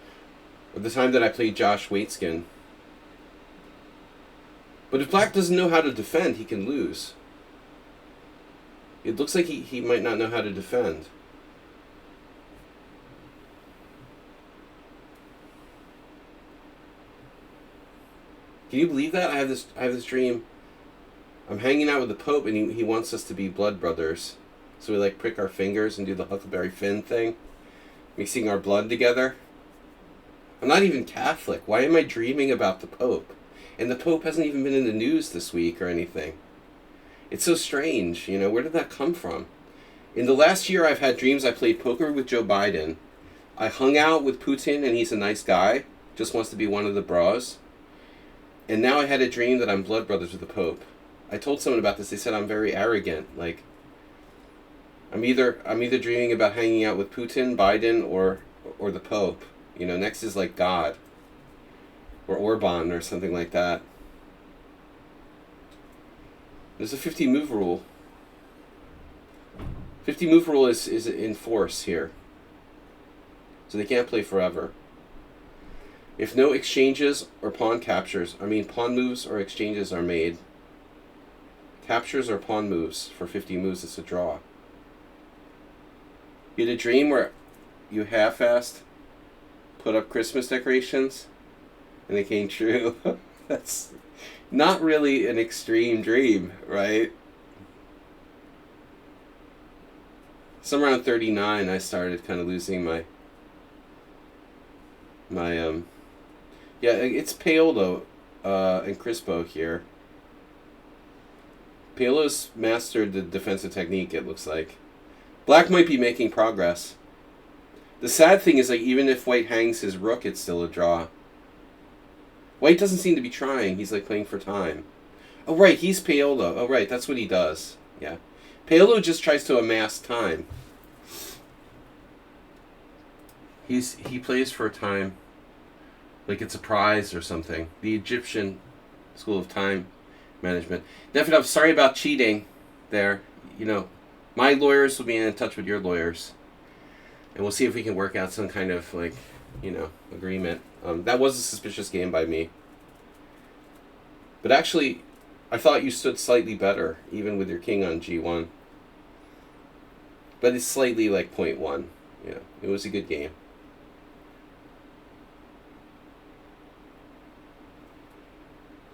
At the time that I played Josh Waitskin. But if Black doesn't know how to defend, he can lose. It looks like he might not know how to defend. Can you believe that? I have this dream. I'm hanging out with the Pope, and he wants us to be blood brothers. So we like prick our fingers and do the Huckleberry Finn thing, mixing our blood together. I'm not even Catholic. Why am I dreaming about the Pope? And the Pope hasn't even been in the news this week or anything. It's so strange, you know. Where did that come from? In the last year, I've had dreams I played poker with Joe Biden. I hung out with Putin, and he's a nice guy. Just wants to be one of the bros. And now I had a dream that I'm blood brothers with the Pope. I told someone about this. They said I'm very arrogant. Like, I'm either dreaming about hanging out with Putin, Biden, or the Pope. You know, next is like God. Or Orban or something like that. There's a 50 move rule. 50 move rule is in force here. So they can't play forever. If no exchanges or pawn captures, pawn moves or exchanges are made, captures or pawn moves for 50 moves, it's a draw. You had a dream where you half-assed put up Christmas decorations and they came true. That's not really an extreme dream, right? Somewhere around 39, I started kind of losing my yeah, it's Paolo and Crispo here. Paolo's mastered the defensive technique, it looks like. Black might be making progress. The sad thing is, like, even if White hangs his rook, it's still a draw. White doesn't seem to be trying. He's, like, playing for time. Oh, right, he's Paolo. Oh, right, that's what he does. Yeah. Paolo just tries to amass time. He plays for time. Like it's a prize or something. The Egyptian School of Time Management. Nefedov, sorry about cheating there. You know, my lawyers will be in touch with your lawyers. And we'll see if we can work out some kind of, like, you know, agreement. That was a suspicious game by me. But actually, I thought you stood slightly better, even with your king on g1. But it's slightly like 0.1. Yeah, it was a good game.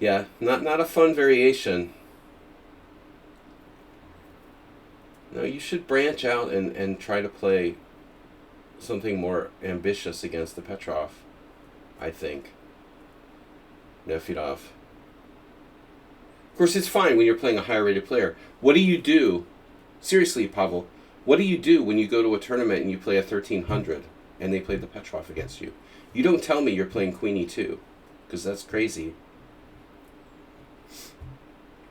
Yeah, not a fun variation. No, you should branch out and try to play something more ambitious against the Petrov, I think. Nefedov. Of course, it's fine when you're playing a higher rated player. What do you do? Seriously, Pavel, what do you do when you go to a tournament and you play a 1300 and they play the Petrov against you? You don't tell me you're playing Queen E2, because that's crazy.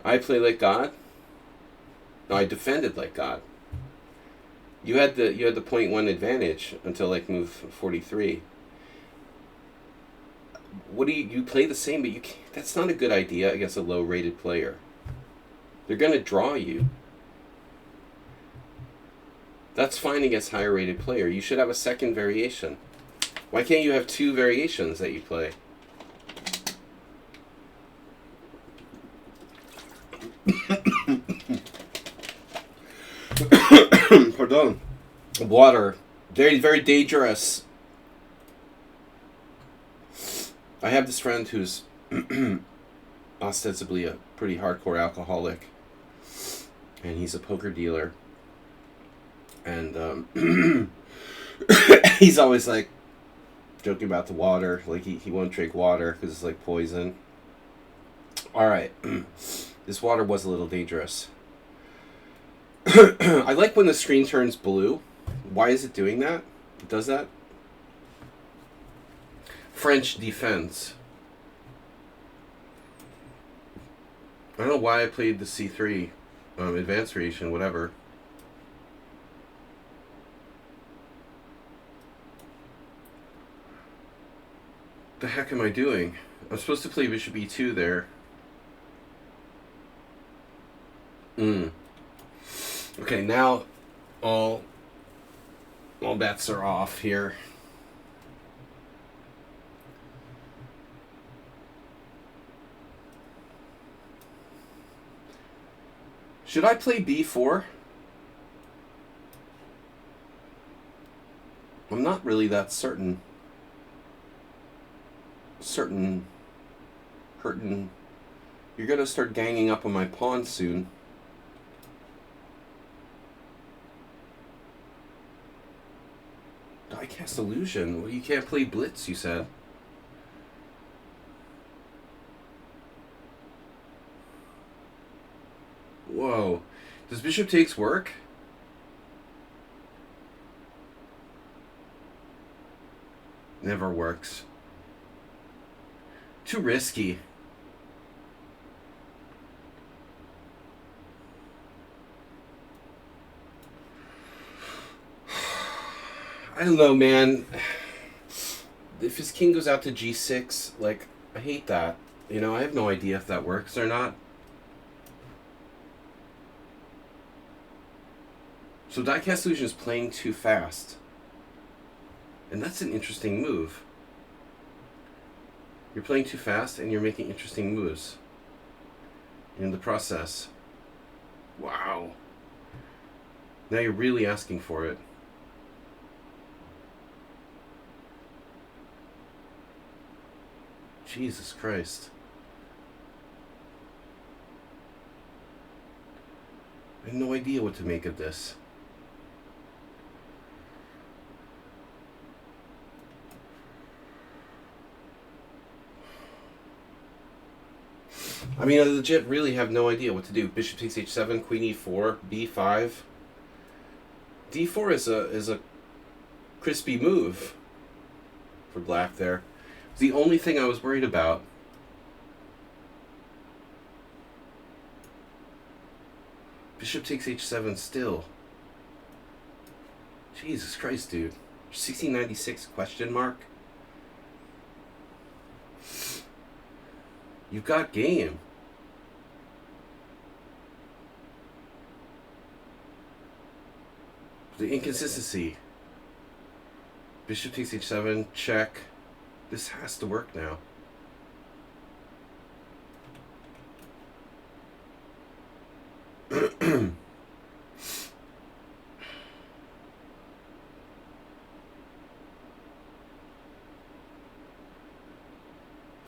I play like God? No, I defended like God. You had the 0.1 advantage until like move 43. What do you play the same, but you can't, that's not a good idea against a low rated player. They're gonna draw you. That's fine against higher rated player. You should have a second variation. Why can't you have two variations that you play? Pardon. Water. Very, very dangerous. I have this friend who's ostensibly a pretty hardcore alcoholic. And he's a poker dealer. And he's always like joking about the water. Like he won't drink water because it's like poison. Alright. This water was a little dangerous. I like when the screen turns blue. Why is it doing that? It does that? French defense. I don't know why I played the C3 advanced variation, whatever. The heck am I doing? I'm supposed to play Bishop E2 there. Okay, now all bets are off here. Should I play B4? I'm not really that certain. Hurtin'. You're gonna start ganging up on my pawn soon. Diecast Illusion. Well, you can't play Blitz, you said. Whoa. Does Bishop Takes work? Never works. Too risky. I don't know, man. If his king goes out to G6, like, I hate that. You know, I have no idea if that works or not. So Diecast Illusion is playing too fast. And that's an interesting move. You're playing too fast and you're making interesting moves in the process. Wow. Now you're really asking for it. Jesus Christ. I have no idea what to make of this. I mean, I legit really have no idea what to do. Bishop takes h7, queen e4, b5. d4 is a crispy move for black there. It's the only thing I was worried about. Bishop takes h7 still. Jesus Christ, dude. 1696 question mark? You've got game. The inconsistency. Bishop takes h7, check. This has to work now.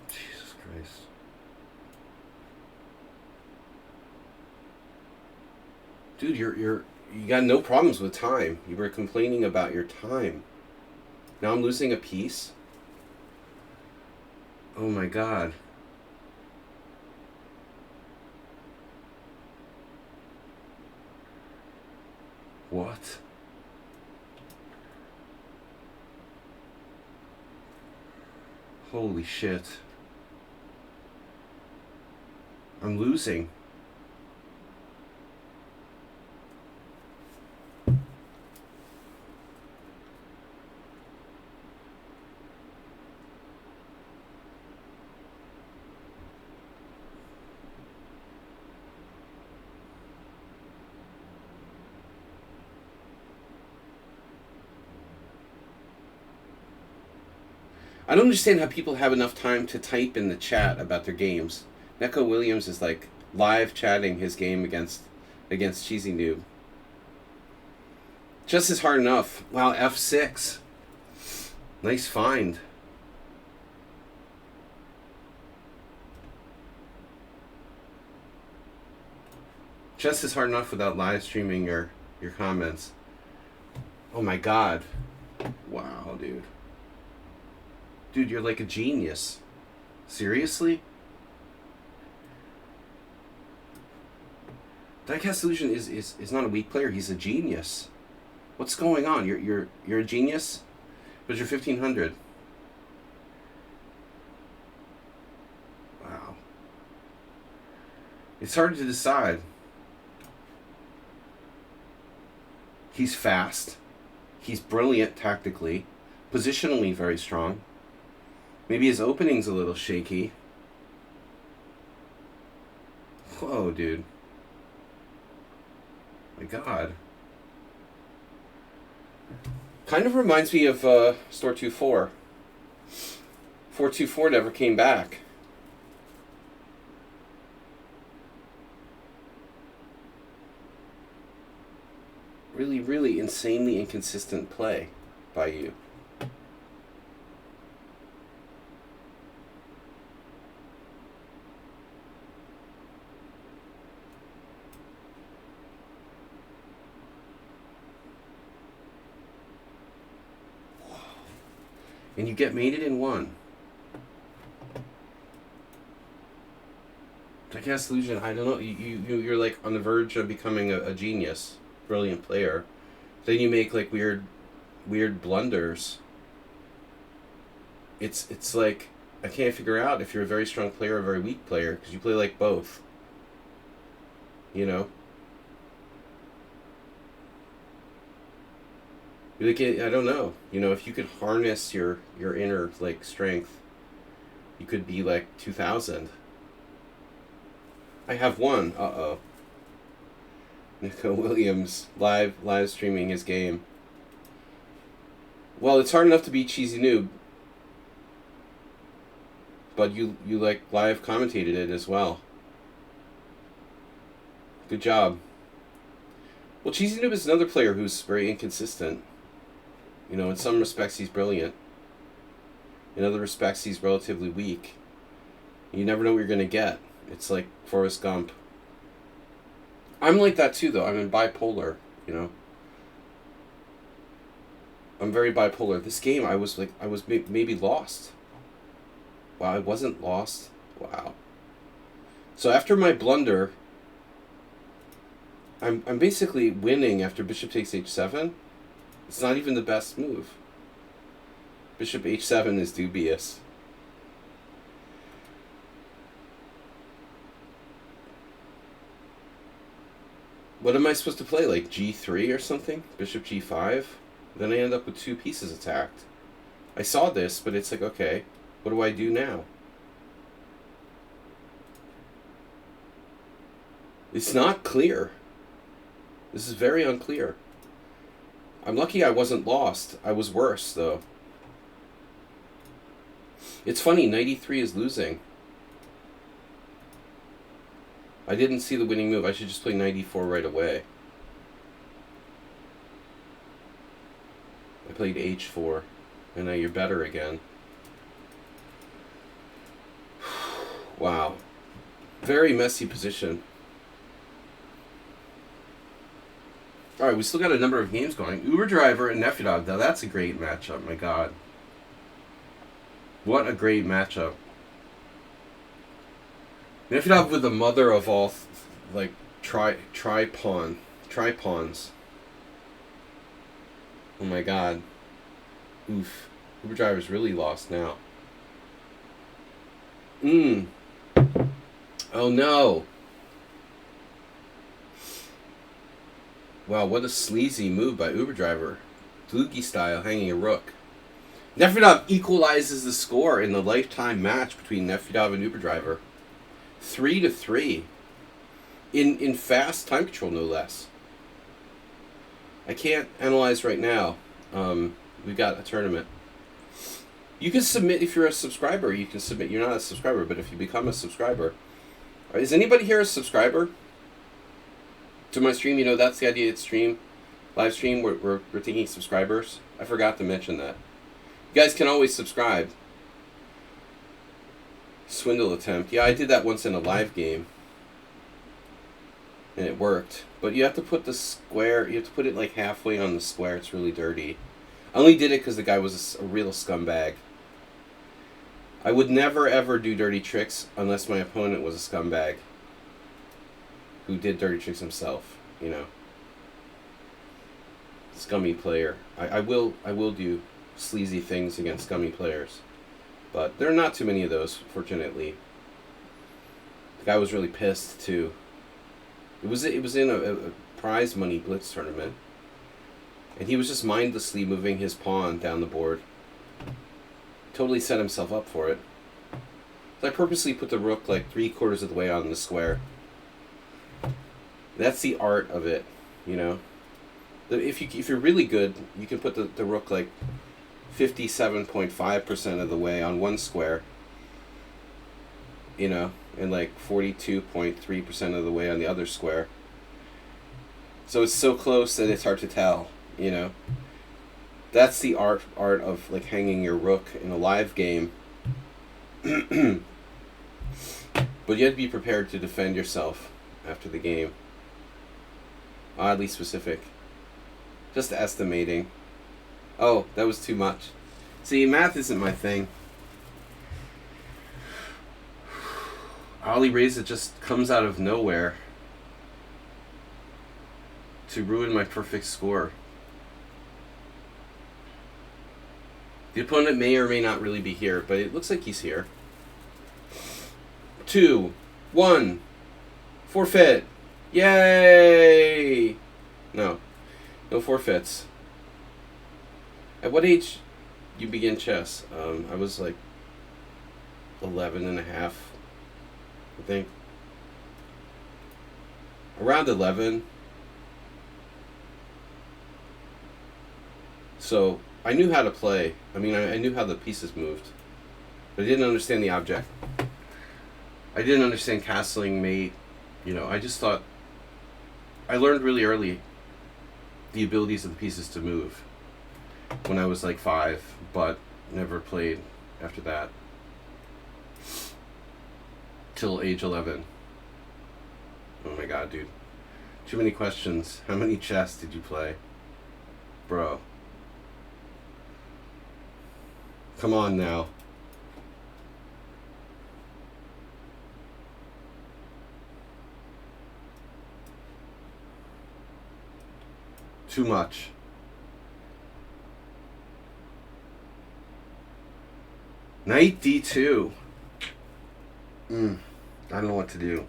Jesus Christ. Dude, you got no problems with time. You were complaining about your time. Now I'm losing a piece. Oh my God. What? Holy shit. I'm losing. I don't understand how people have enough time to type in the chat about their games. Neko Williams is like live chatting his game against Cheesy Noob. Just is hard enough. Wow, F6. Nice find. Just is hard enough without live streaming your comments. Oh my god. Wow, dude. Dude, you're like a genius. Seriously? Diecast Illusion is not a weak player, he's a genius. What's going on? You're a genius? But you're 1500. Wow. It's hard to decide. He's fast. He's brilliant tactically. Positionally very strong. Maybe his opening's a little shaky. Whoa, dude. My god. Kind of reminds me of Store 24. 424 never came back. Really, really insanely inconsistent play by you. And you get mated in one. Diecast Illusion, I don't know, you're like on the verge of becoming a genius. Brilliant player. Then you make like weird blunders. It's like I can't figure out if you're a very strong player or a very weak player because you play like both. You know. Like I don't know. You know, if you could harness your inner like strength, you could be like 2000. I have one. Uh-oh. Nico Williams live streaming his game. Well, it's hard enough to beat Cheesy Noob, but you like live commentated it as well. Good job. Well, Cheesy Noob is another player who's very inconsistent. You know, in some respects he's brilliant. In other respects he's relatively weak. You never know what you're gonna get. It's like Forrest Gump. I'm like that too, though. I'm in bipolar, you know. I'm very bipolar. This game, I was maybe lost. Wow, I wasn't lost. Wow. So after my blunder, I'm basically winning after Bishop takes h7. It's not even the best move. Bishop h7 is dubious. What am I supposed to play? Like g3 or something? Bishop g5? Then I end up with two pieces attacked. I saw this, but it's like, okay, what do I do now? It's not clear. This is very unclear. I'm lucky I wasn't lost. I was worse, though. It's funny, 93 is losing. I didn't see the winning move. I should just play 94 right away. I played h4, and now you're better again. Wow. Very messy position. Alright, we still got a number of games going. Uber Driver and Nefedov. Now that's a great matchup, my god. What a great matchup. Nefedov with the mother of all, like, tri-pawns. Oh my god. Oof. Uber Driver's really lost now. Oh no. Wow, what a sleazy move by Uber Driver. Dlugi style, hanging a rook. Nefedov equalizes the score in the lifetime match between Nefedov and Uber Driver. 3-3. In fast time control, no less. I can't analyze right now. We've got a tournament. You can submit if you're a subscriber. You can submit. You're not a subscriber, but if you become a subscriber. Is anybody here a subscriber to my stream? You know, that's the idea. It's stream. live stream, we're taking subscribers. I forgot to mention that. You guys can always subscribe. Swindle attempt. Yeah, I did that once in a live game. And it worked. But you have to put the square, you have to put it like halfway on the square. It's really dirty. I only did it because the guy was a real scumbag. I would never ever do dirty tricks unless my opponent was a scumbag who did dirty tricks himself, you know. Scummy player. I will do sleazy things against scummy players. But there are not too many of those, fortunately. The guy was really pissed too. It was in a prize money blitz tournament. And he was just mindlessly moving his pawn down the board. Totally set himself up for it. So I purposely put the rook like 3/4 of the way on the square. That's the art of it, you know. If you're really good, you can put the rook like 57.5% of the way on one square, you know, and like 42.3% of the way on the other square. So it's so close that it's hard to tell, you know. That's the art of like hanging your rook in a live game. But you have to be prepared to defend yourself after the game. Oddly specific. Just estimating. Oh, that was too much. See, math isn't my thing. Ali Reza just comes out of nowhere to ruin my perfect score. The opponent may or may not really be here, but it looks like he's here. 2, 1, forfeit. Yay! No forfeits. At what age you begin chess? I was like 11 and a half, I think. Around 11. So I knew how to play. I mean, I knew how the pieces moved. But I didn't understand the object. I didn't understand castling, mate. You know, I just thought... I learned really early the abilities of the pieces to move when I was like 5, but never played after that. Till age 11. Oh my god, dude. Too many questions. How many chess did you play? Bro. Come on now. Too much. Knight D2. I don't know what to do.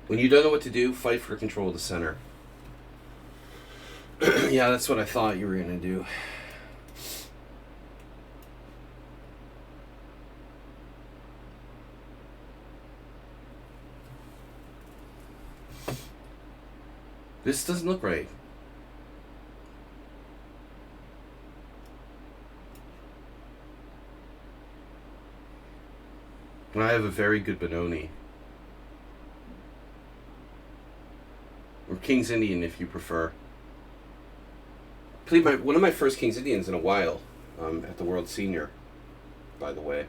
When you don't know what to do, fight for control of the center. Yeah, that's what I thought you were going to do. This doesn't look right. And I have a very good Benoni. Or King's Indian if you prefer. I played one of my first King's Indians in a while, at the World Senior, by the way.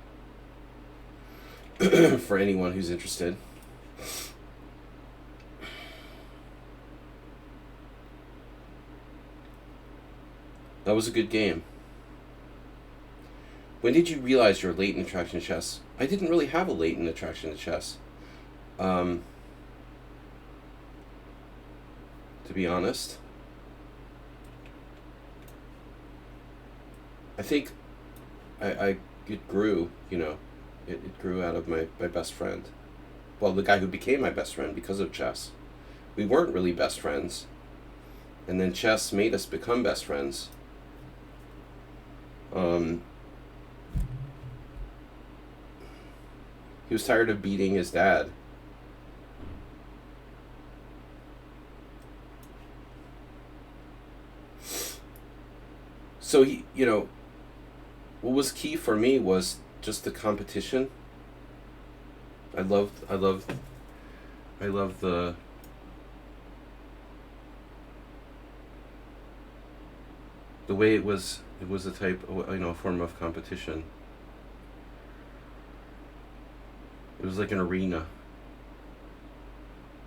For anyone who's interested. That was a good game. When did you realize your latent attraction to chess? I didn't really have a latent attraction to chess. To be honest. I think it grew, you know. It grew out of my best friend. Well, the guy who became my best friend because of chess. We weren't really best friends. And then chess made us become best friends. He was tired of beating his dad. So he, you know, what was key for me was just the competition. I loved the The way it was a type, a form of competition. It was like an arena.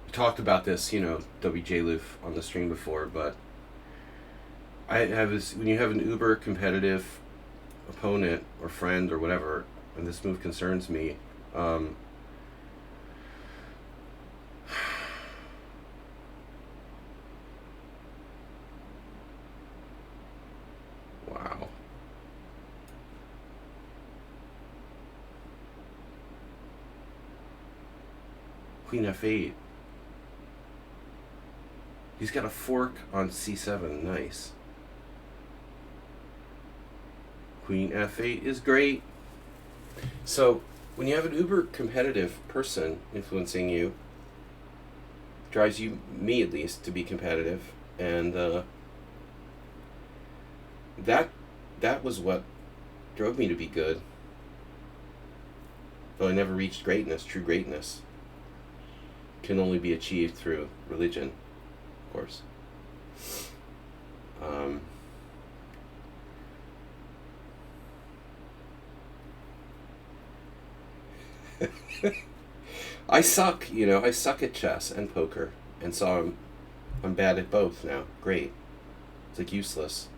We talked about this, WJ Live on the stream before, but when you have an uber competitive opponent or friend or whatever, and this move concerns me, wow. Queen F8. He's got a fork on C7. Nice. Queen F8 is great. So, when you have an uber competitive person influencing you, drives me at least, to be competitive, and that was what drove me to be good. Though I never reached greatness. True greatness can only be achieved through religion, of course. I suck, I suck at chess and poker, and so I'm bad at both now. Great. It's like useless.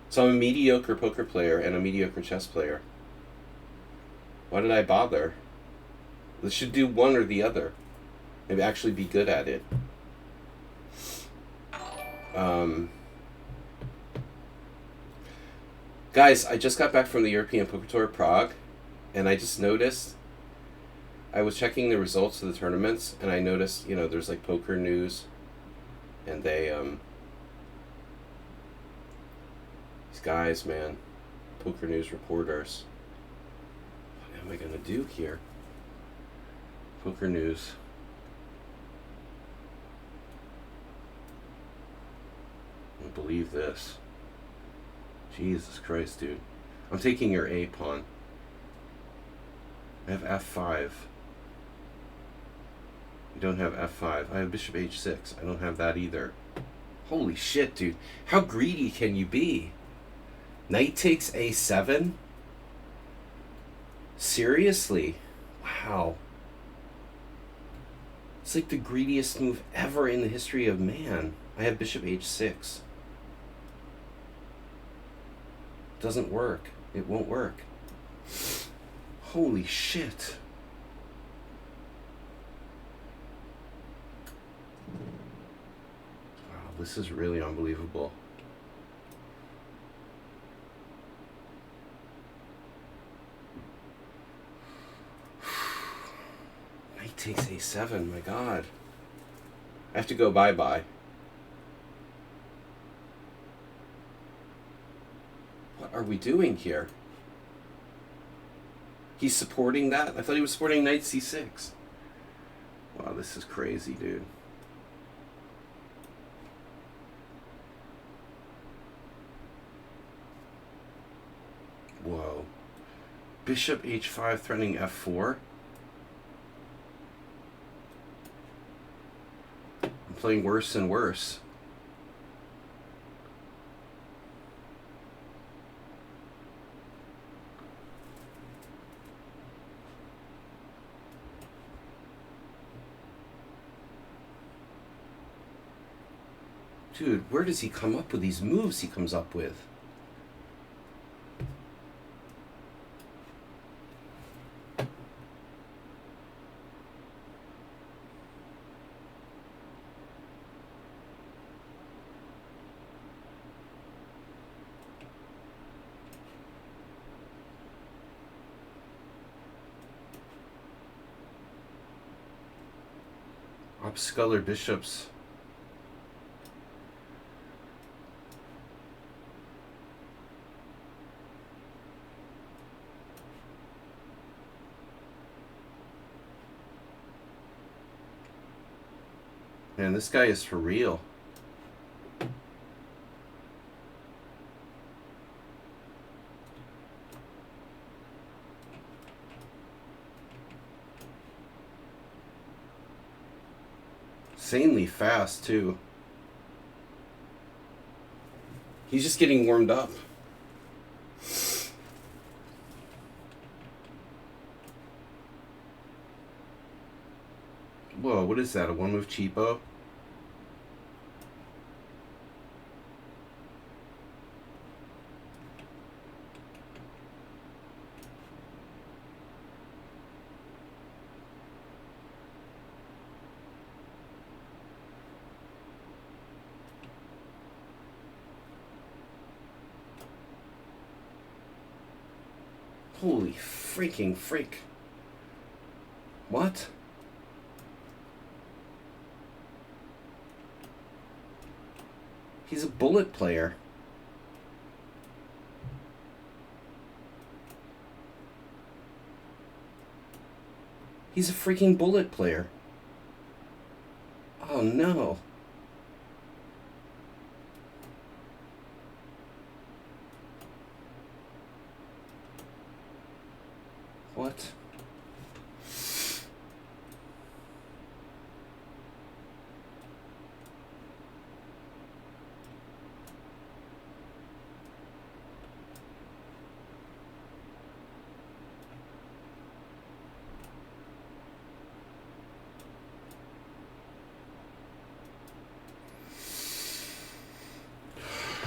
So I'm a mediocre poker player and a mediocre chess player. Why did I bother? Let's should do one or the other. Maybe actually be good at it. Guys, I just got back from the European Poker Tour Prague, and I just noticed, I was checking the results of the tournaments, and I noticed, there's like Poker News, and they, these guys, man, Poker News reporters. What am I gonna do here? Poker News. I don't believe this. Jesus Christ, dude. I'm taking your A pawn. I have F5. You don't have F5. I have Bishop H6. I don't have that either. Holy shit, dude. How greedy can you be? Knight takes A7? Seriously? Wow. It's like the greediest move ever in the history of man. I have Bishop H6. Doesn't work. It won't work. Holy shit. Wow, this is really unbelievable. Knight takes A7, my god. I have to go bye-bye. What are we doing here? He's supporting that? I thought he was supporting Knight C6. Wow, this is crazy, dude. Whoa. Bishop H5 threatening F4? I'm playing worse and worse. Dude, where does he come up with these moves he comes up with? Upsculler bishops. Man, this guy is for real. Insanely fast, too. He's just getting warmed up. Whoa, what is that? A one-move cheapo? Holy freaking freak. What? He's a bullet player. He's a freaking bullet player. Oh no. What?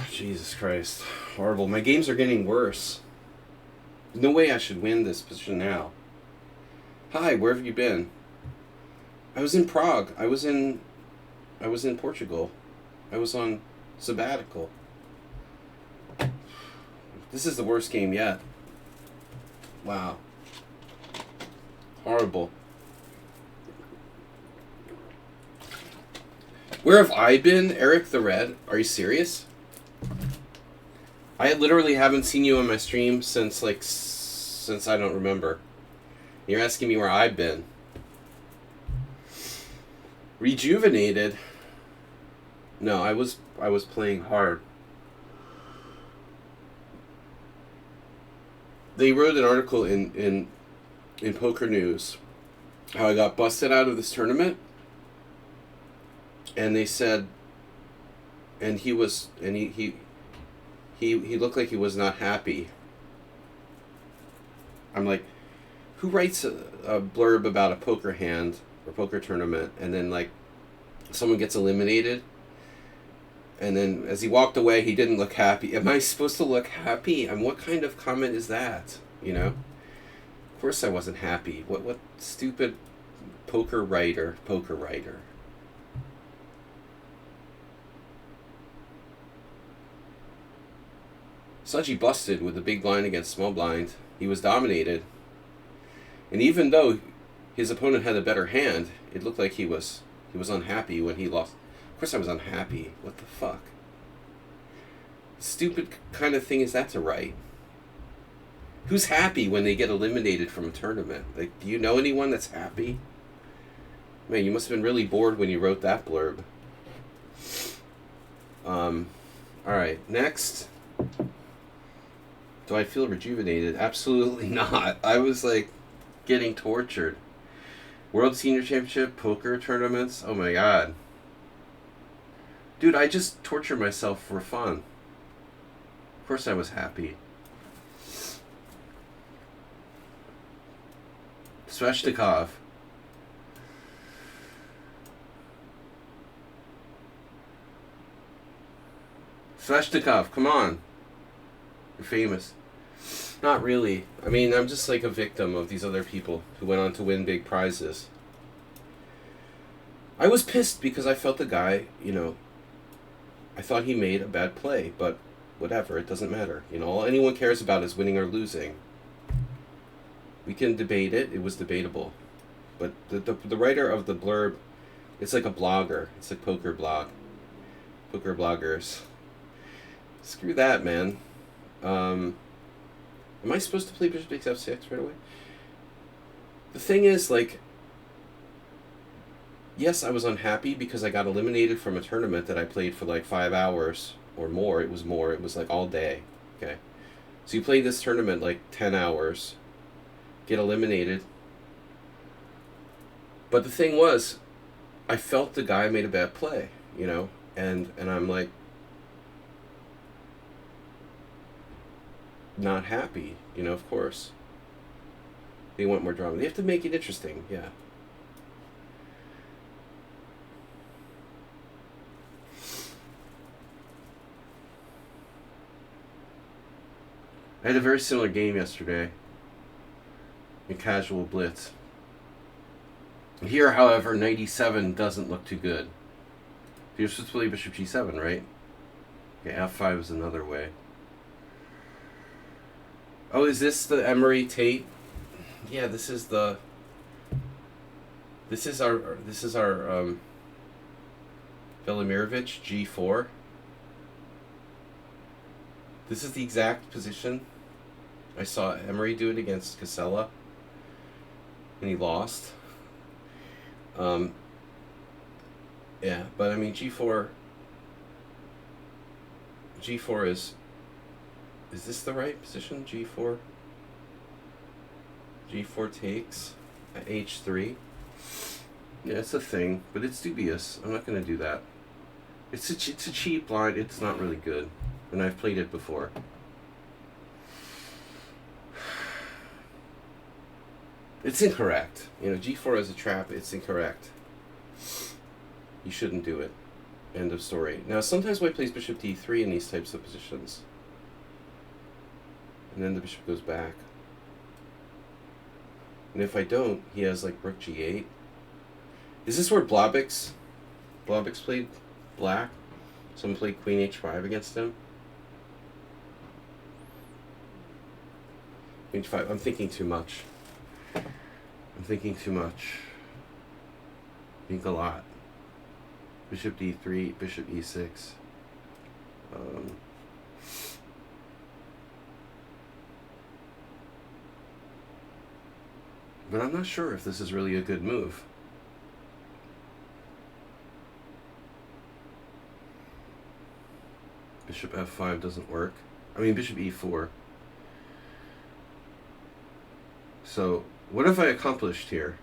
Jesus Christ. Horrible. My games are getting worse. No way I should win this position now. Hi, where have you been? I was in Prague. I was in Portugal. I was on sabbatical. This is the worst game yet. Wow. Horrible. Where have I been, Eric the Red? Are you serious? I literally haven't seen you on my stream since I don't remember. You're asking me where I've been. Rejuvenated? No, I was playing hard. They wrote an article in Poker News how I got busted out of this tournament, and they said, and he looked like he was not happy. I'm like, who writes a blurb about a poker hand or poker tournament, and then like someone gets eliminated, and then as he walked away, he didn't look happy. Am I supposed to look happy? And what kind of comment is that? You know? Of course I wasn't happy. What stupid poker writer. Sudgy busted with a big blind against small blind. He was dominated. And even though his opponent had a better hand, it looked like he was unhappy when he lost. Of course I was unhappy. What the fuck? Stupid kind of thing is that to write? Who's happy when they get eliminated from a tournament? Like, do you know anyone that's happy? Man, you must have been really bored when you wrote that blurb. Alright, next. Do I feel rejuvenated? Absolutely not. I was like getting tortured. World Senior Championship, poker tournaments. Oh my god. Dude, I just torture myself for fun. Of course I was happy. Sveshnikov. Sveshnikov, come on. You're famous. Not really. I mean, I'm just like a victim of these other people who went on to win big prizes. I was pissed because I felt the guy, you know, I thought he made a bad play, but whatever, it doesn't matter. You know, all anyone cares about is winning or losing. We can debate it. It was debatable. But the writer of the blurb, it's like a blogger. It's like poker blog. Poker bloggers. Screw that, man. Am I supposed to play Bishop takes F6 right away? The thing is, like, yes, I was unhappy because I got eliminated from a tournament that I played for like 5 hours or more. It was more. It was like all day. Okay. So you play this tournament like 10 hours, get eliminated. But the thing was, I felt the guy made a bad play, you know, and I'm like, not happy, of course. They want more drama. They have to make it interesting, yeah. I had a very similar game yesterday in Casual Blitz. Here, however, 97 doesn't look too good. You're supposed to play Bishop G7, right? Okay, F5 is another way. Oh, is this the Emery Tate? Yeah, this is our Velimirovich G4. This is the exact position. I saw Emery do it against Casella, and he lost. Yeah, but I mean G4 is this the right position? G4 takes at H3. Yeah, it's a thing, but it's dubious. I'm not going to do that. It's a cheap line. It's not really good, and I've played it before. It's incorrect. G4 as a trap, it's incorrect. You shouldn't do it. End of story. Now, sometimes white plays bishop d3 in these types of positions. And then the bishop goes back. And if I don't, he has like rook g8. Is this where Blobix played black? Someone played queen h5 against him? Queen h5. I'm thinking too much. Think a lot. Bishop d3, bishop e6. But I'm not sure if this is really a good move. Bishop f5 doesn't work. I mean, bishop e4. So, what have I accomplished here?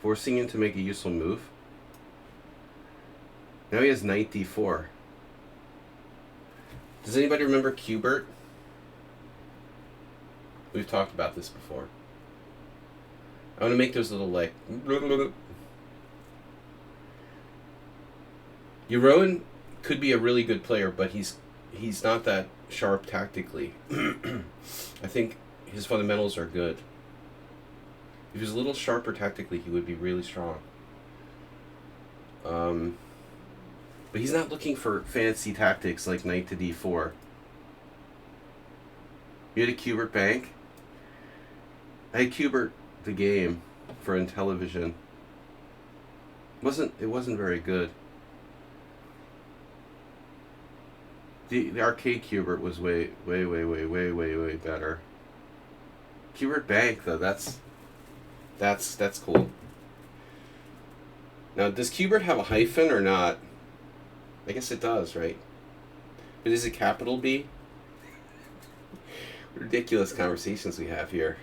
Forcing him to make a useful move. Now he has knight d4. Does anybody remember Qbert? We've talked about this before. I want to make those little like... Yaroan could be a really good player, but he's not that sharp tactically. I think his fundamentals are good. If he was a little sharper tactically, he would be really strong. But he's not looking for fancy tactics like knight to d4. You had a Qbert Bank? I had Qbert the game for Intellivision. It wasn't very good. The arcade Qbert was way better. Qbert Bank though, that's cool. Now, does Qbert have a hyphen or not? I guess it does, right? But is it capital B? Ridiculous conversations we have here.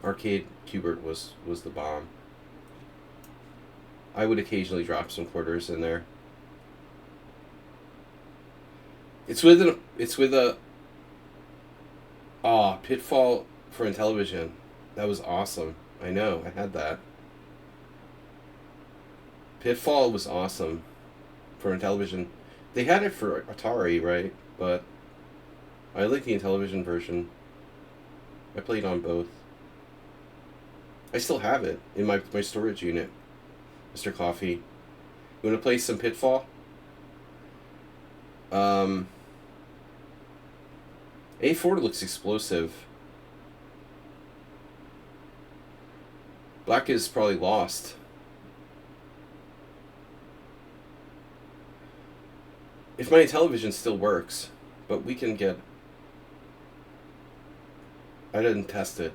Arcade Qbert was the bomb. I would occasionally drop some quarters in there. It's with a Pitfall for Intellivision. That was awesome. I know, I had that. Pitfall was awesome for Intellivision. They had it for Atari, right? But I like the Intellivision version. I played on both. I still have it in my storage unit. Mr. Coffee. You want to play some Pitfall? A4 looks explosive. Black is probably lost. If my Intellivision still works, but we can get... I didn't test it.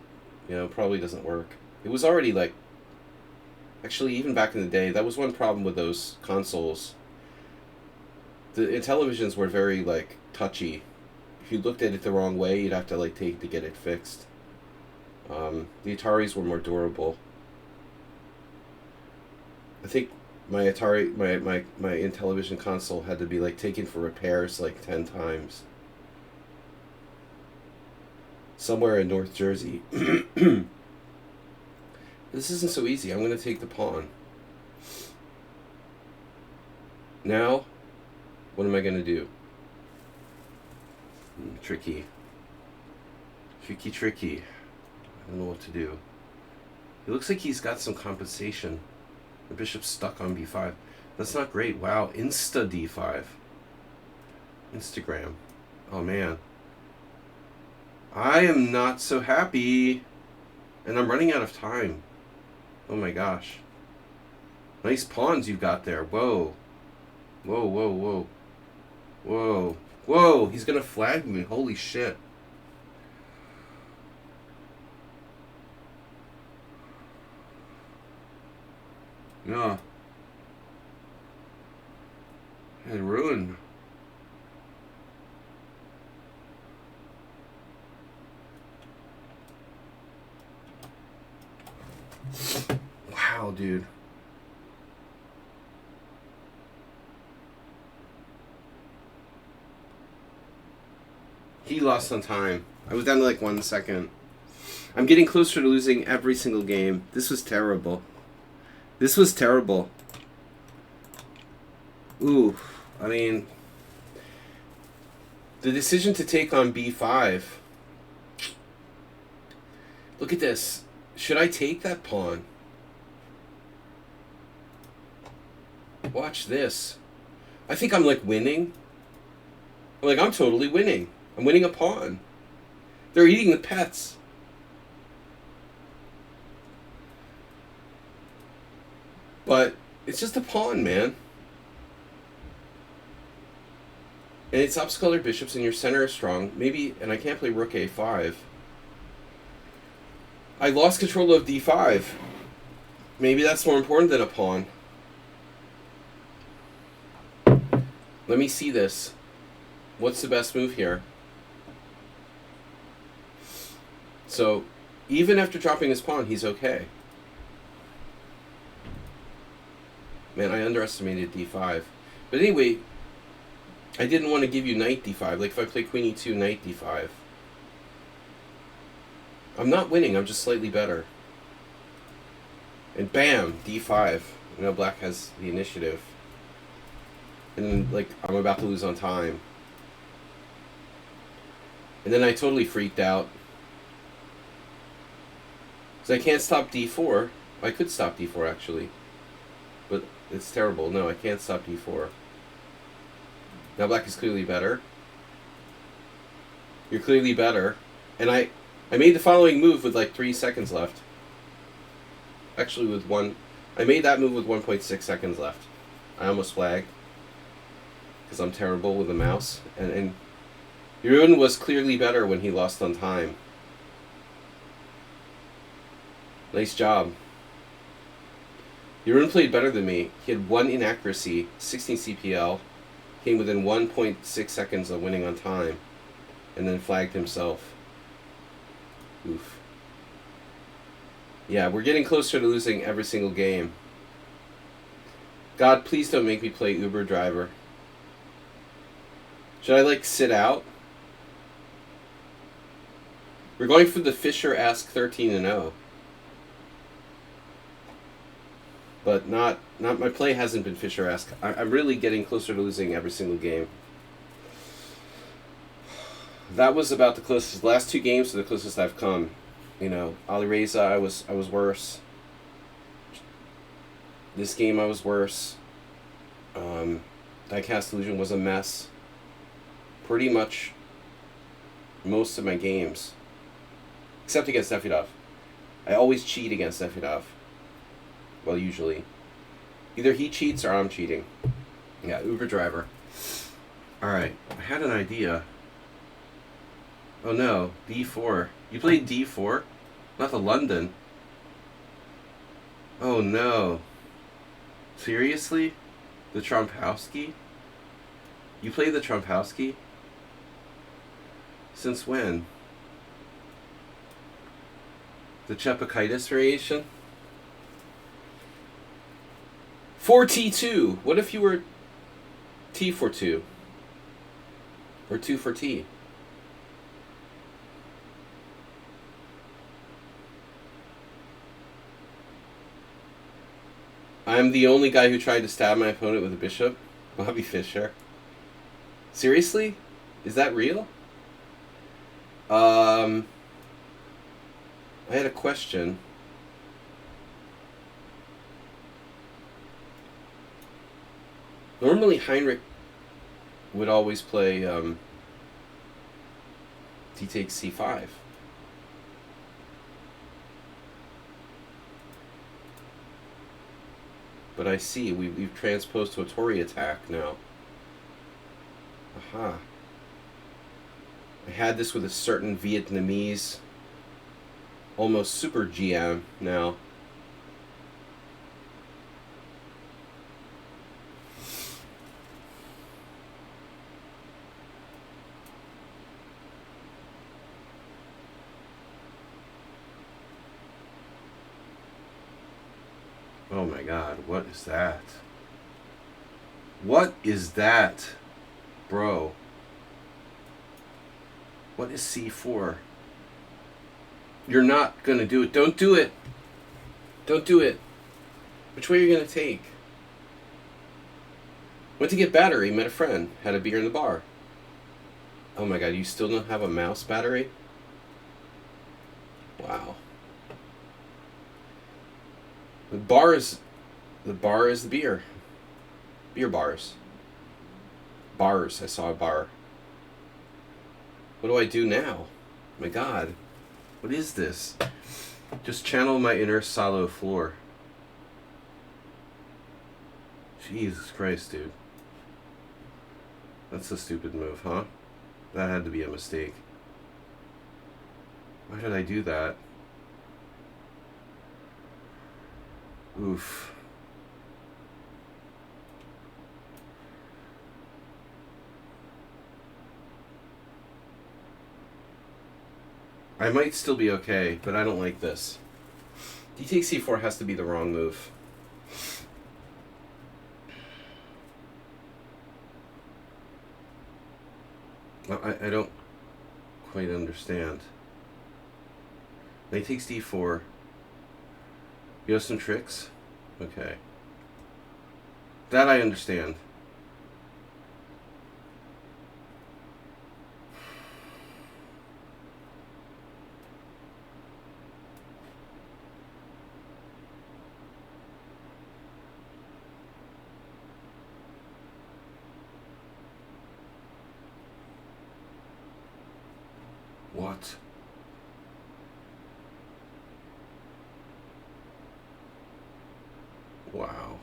Probably doesn't work. It was already like... Actually, even back in the day, that was one problem with those consoles. The Intellivisions were very, like, touchy. If you looked at it the wrong way, you'd have to, like, take to get it fixed. The Ataris were more durable. think my Atari, my Intellivision console had to be like taken for repairs like 10 times. Somewhere in North Jersey. This isn't so easy. I'm going to take the pawn. Now, what am I going to do? Tricky. Tricky. I don't know what to do. It looks like he's got some compensation. The bishop's stuck on b5. That's not great. Wow. Insta d5. Instagram. Oh, man. I am not so happy. And I'm running out of time. Oh, my gosh. Nice pawns you've got there. Whoa. Whoa. He's going to flag me. Holy shit. Yeah. And ruin. Wow, dude. He lost on time. I was down to like 1 second. I'm getting closer to losing every single game. This was terrible. Ooh, I mean, the decision to take on b5. Look at this. Should I take that pawn? Watch this. I think I'm like winning. Like, I'm totally winning. I'm winning a pawn. They're eating the pets. But it's just a pawn, man. And it's upscolored bishops and your center is strong. Maybe, and I can't play rook a5. I lost control of d5. Maybe that's more important than a pawn. Let me see this. What's the best move here? So, even after dropping his pawn, he's okay. Man, I underestimated d5. But anyway, I didn't want to give you knight d5. Like if I play queen e2, knight d5. I'm not winning, I'm just slightly better. And bam, d5. You know, black has the initiative. And then, like, I'm about to lose on time. And then I totally freaked out. So I can't stop d4. I could stop d4, actually. But it's terrible. No, I can't stop d4. Now black is clearly better. You're clearly better. And I made the following move with like 3 seconds left. Actually with one. I made that move with 1.6 seconds left. I almost flagged. Because I'm terrible with the mouse. And Jeroen was clearly better when he lost on time. Nice job. Jeroen played better than me. He had 1 inaccuracy, 16 CPL, came within 1.6 seconds of winning on time, and then flagged himself. Oof. Yeah, we're getting closer to losing every single game. God, please don't make me play Uber driver. Should I, like, sit out? We're going for the Fischer-esque 13-0. But not my play hasn't been Fischer-esque. I'm really getting closer to losing every single game. That was about the closest. Last 2 games are the closest I've come. You know, Alireza, I was worse. This game I was worse. Diecast Illusion was a mess. Pretty much most of my games. Except against Nefedov. I always cheat against Nefedov. Well, usually. Either he cheats or I'm cheating. Yeah, Uber driver. Alright, I had an idea. Oh no, d4. You played d4? Not the London. Oh no. Seriously? The Trompowsky? You played the Trompowsky? Since when? The Chepakaitis variation? 4T2. What if you were T for 2? Or 2 for T? I'm the only guy who tried to stab my opponent with a bishop? Bobby Fischer. Seriously? Is that real? I had a question. Normally Heinrich would always play D takes C5. But I see we've transposed to a Tory attack now. Aha. I had this with a certain Vietnamese, almost super GM now. Oh my god, what is that? What is that, bro? What is C4? You're not gonna do it. Don't do it. Don't do it. Which way are you gonna take? Went to get battery, met a friend, had a beer in the bar. Oh my god, you still don't have a mouse battery? Wow. The bar is the beer. Beer bars. Bars. I saw a bar. What do I do now? My god. What is this? Just channel my inner Salo floor. Jesus Christ, dude. That's a stupid move, huh? That had to be a mistake. Why did I do that? Oof. I might still be okay, but I don't like this. D takes C4 has to be the wrong move. I don't quite understand. Knight takes D4. You have some tricks? Okay. That I understand. What? Wow.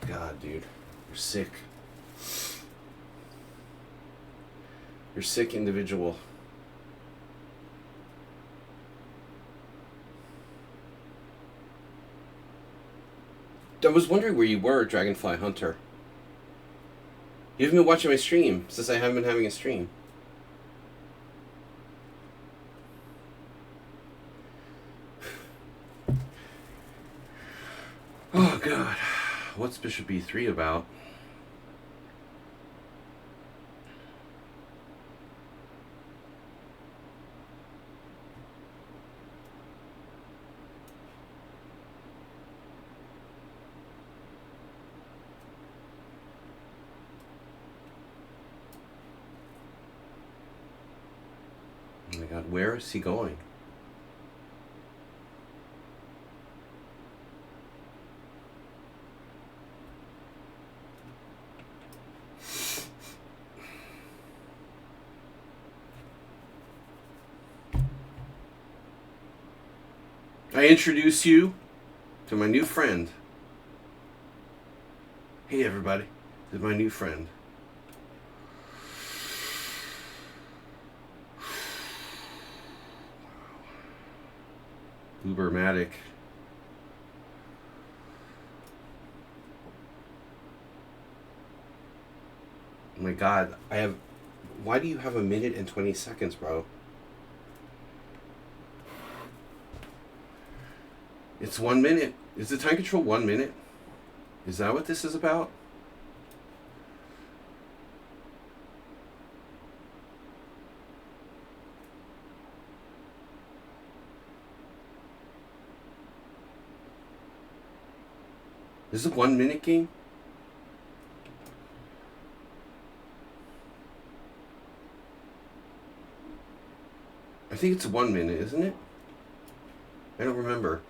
God, dude. You're sick. You're sick individual. I was wondering where you were, Dragonfly Hunter. You haven't been watching my stream since I haven't been having a stream. Oh god. What's Bishop E3 about? Oh my god, where is he going? I introduce you to my new friend. Hey everybody, this is my new friend. Ubermatic. my god, I have... Why do you have 1 minute and 20 seconds, bro? It's 1 minute. Is the time control 1 minute? Is that what this is about? This is a 1 minute game? I think it's 1 minute, isn't it? I don't remember.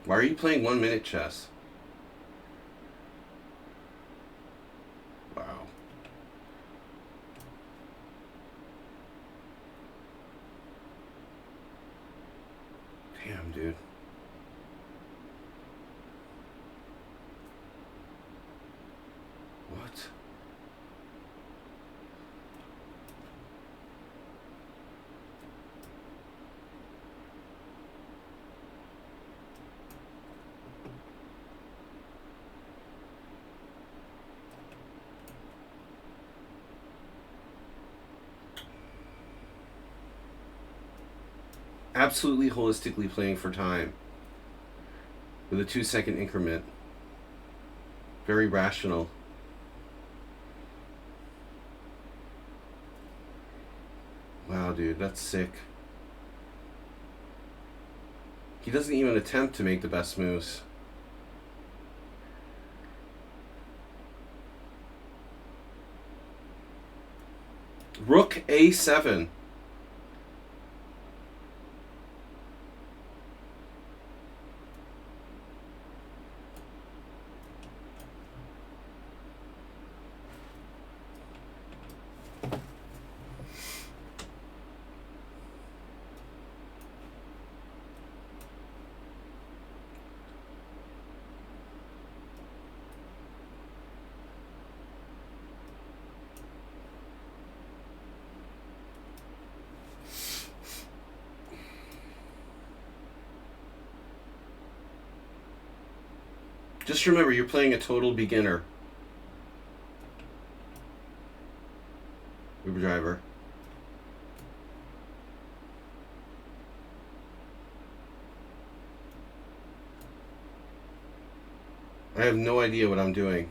Why are you playing 1 minute chess? Wow. Damn, dude. What? Absolutely holistically playing for time with a 2-second increment. Very rational. Wow, dude, that's sick. He doesn't even attempt to make the best moves. Rook A7. Just remember, you're playing a total beginner. Uber driver. I have no idea what I'm doing.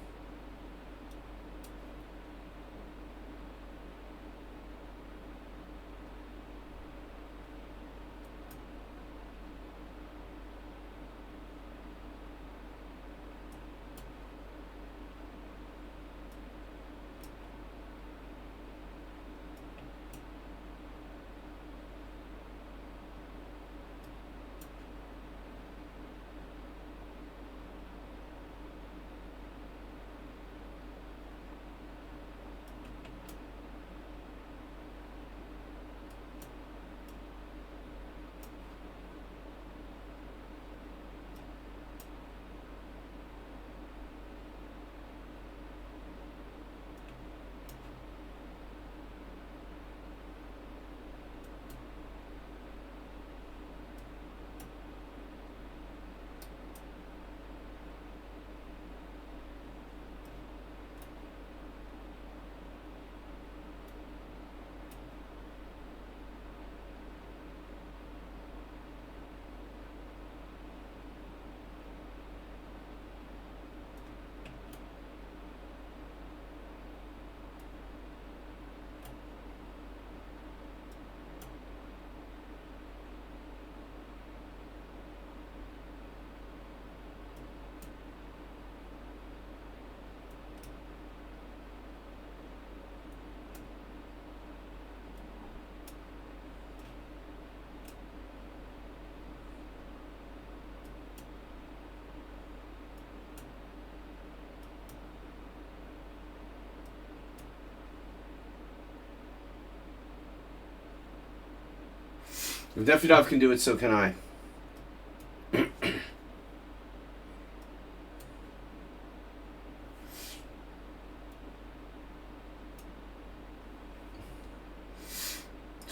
If Davidoff can do it, so can I.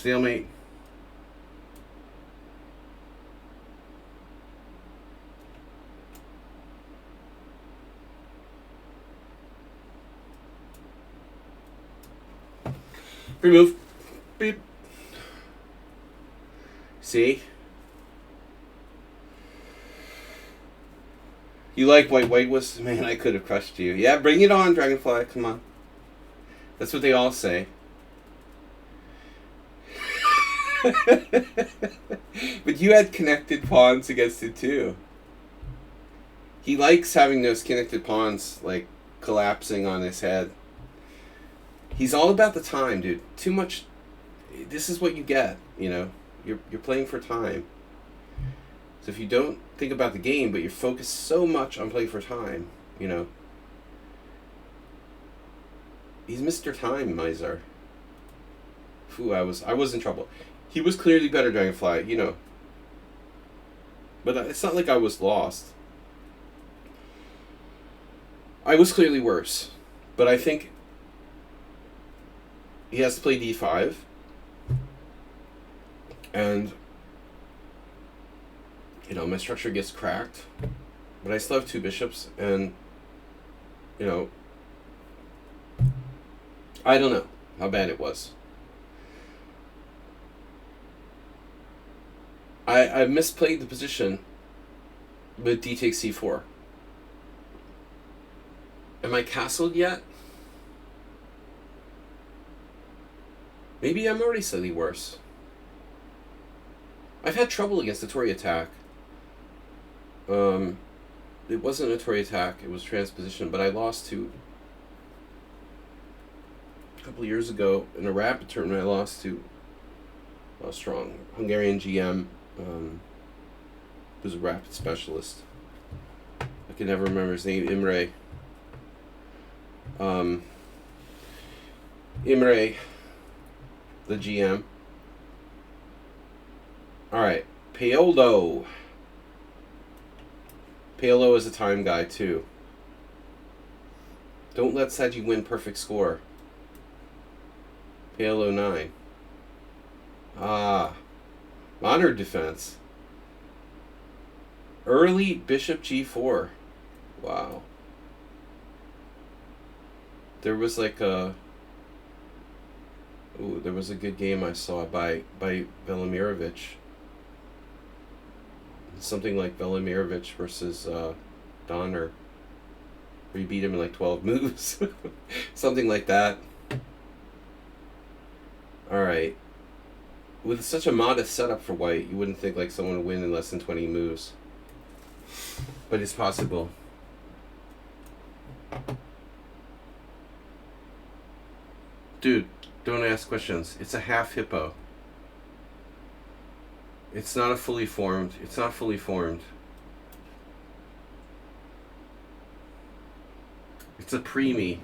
Stalemate. Remove. Beep. See? You like white was? Man, I could have crushed you. Yeah, bring it on, Dragonfly. Come on. That's what they all say. But you had connected pawns against it too. He likes having those connected pawns like collapsing on his head. He's all about the time, dude. Too much. This is what you get, you know. You're playing for time. So if you don't think about the game, but you're focused so much on playing for time, you know. He's Mr. Time Miser. Phew, I was in trouble. He was clearly better, Dragonfly, you know. But it's not like I was lost. I was clearly worse. But I think he has to play d5. And, you know, my structure gets cracked. But I still have 2 bishops. And, you know, I don't know how bad it was. I misplayed the position with d takes c4. Am I castled yet? Maybe I'm already slightly worse. I've had trouble against the Tory attack. It wasn't a Tory attack, it was transposition, but I lost to... A couple of years ago, in a rapid tournament, I lost to a strong Hungarian GM. Who's a rapid specialist. I can never remember his name. Imre, the GM. Alright, Paolo. Paolo is a time guy too. Don't let Saji win perfect score. Paolo 9. Ah. Modern defense. Early bishop g4. Wow. There was like a... Ooh, there was a good game I saw by Velimirovich. Something like Velimirovich versus Donner. Where you beat him in like 12 moves. Something like that. Alright. With such a modest setup for white, you wouldn't think like someone would win in less than 20 moves. But it's possible. Dude, don't ask questions. It's a half hippo. It's not a fully formed. It's not fully formed. It's a preemie.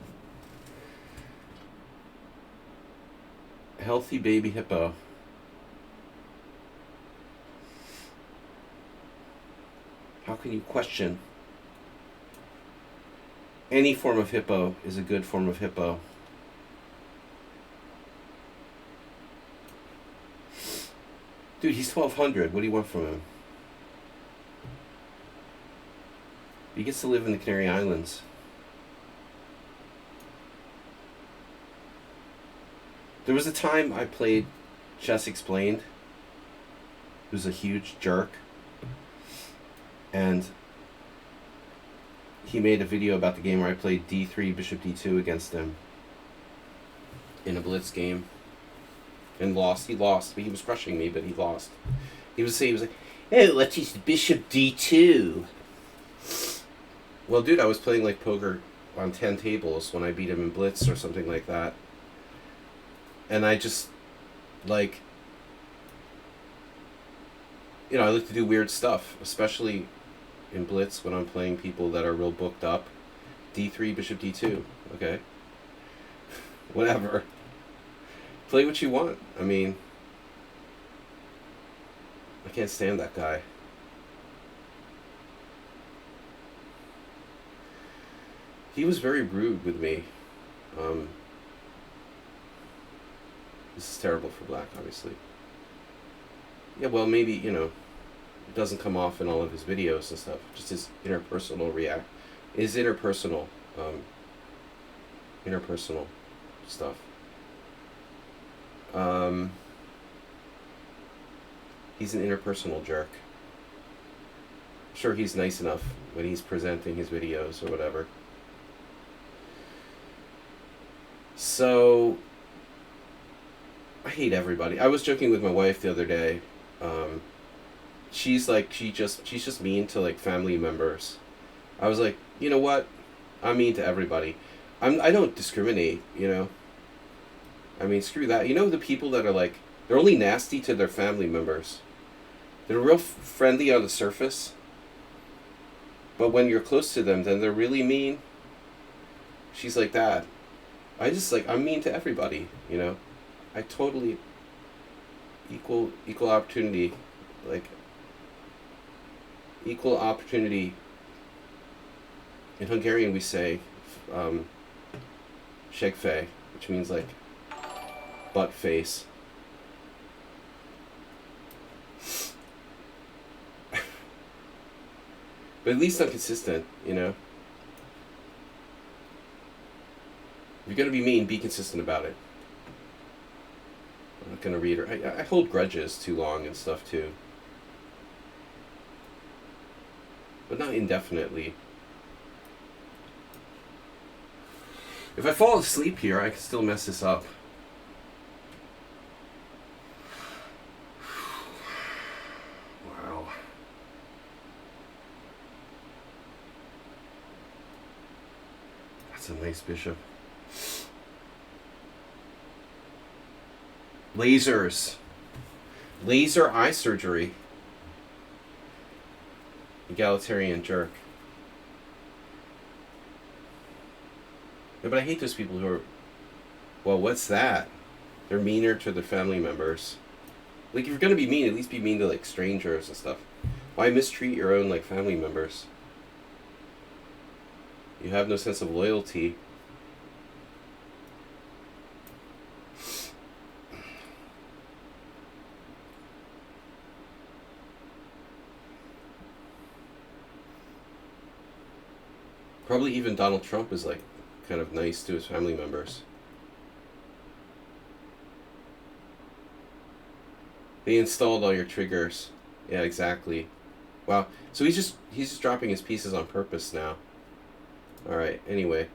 Healthy baby hippo. How can you question? Any form of hippo is a good form of hippo. Dude, he's 1200. What do you want from him? He gets to live in the Canary Islands. There was a time I played Chess Explained. He was a huge jerk. And he made a video about the game where I played d3, bishop d2 against him in a blitz game. And lost. He lost. He was crushing me, but he lost. He was like, "Oh, let's use bishop d2." Well, dude, I was playing like poker on 10 tables when I beat him in blitz or something like that. And I just, like, you know, I like to do weird stuff, especially in blitz when I'm playing people that are real booked up. d3, bishop d2, okay? Whatever. Play what you want. I mean, I can't stand that guy. He was very rude with me. This is terrible for black, obviously. Yeah, well, maybe, you know, it doesn't come off in all of his videos and stuff. Just his interpersonal interpersonal stuff. He's an interpersonal jerk. Sure, he's nice enough when he's presenting his videos or whatever. So, I hate everybody. I was joking with my wife the other day. She's like, she's just mean to like family members. I was like, you know what? I'm mean to everybody. I don't discriminate, you know. I mean, screw that. You know the people that are like, they're only nasty to their family members. They're real friendly on the surface. But when you're close to them, then they're really mean. She's like that. I'm mean to everybody, you know. I totally equal opportunity, like equal opportunity. In Hungarian we say segfej, which means like butt face. But at least I'm consistent, you know. If you're gonna be mean, be consistent about it. I'm not gonna read her. I hold grudges too long and stuff too. But not indefinitely. If I fall asleep here, I can still mess this up. Wow. That's a nice bishop. Lasers. Laser eye surgery. Egalitarian jerk. Yeah, but I hate those people who are... Well, what's that? They're meaner to their family members. Like, if you're gonna be mean, at least be mean to, like, strangers and stuff. Why mistreat your own, like, family members? You have no sense of loyalty. Probably even Donald Trump is, like, kind of nice to his family members. They installed all your triggers. Yeah, exactly. Wow. So he's just dropping his pieces on purpose now. All right. Anyway.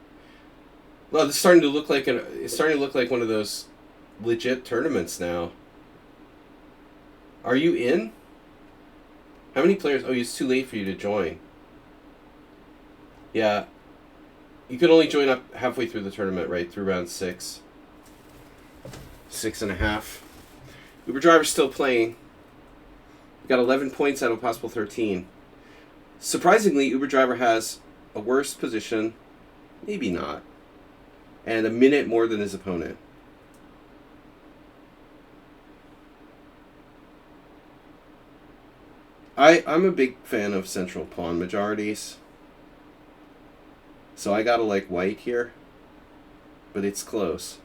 Well, it's starting to look like one of those legit tournaments now. Are you in? How many players? Oh, it's too late for you to join. Yeah. You could only join up halfway through the tournament, right? Through round 6. 6.5. Uber Driver's still playing. We got 11 points out of a possible 13. Surprisingly, Uber Driver has a worse position, maybe not, and a minute more than his opponent. I'm a big fan of central pawn majorities. So I gotta like white here, but it's close.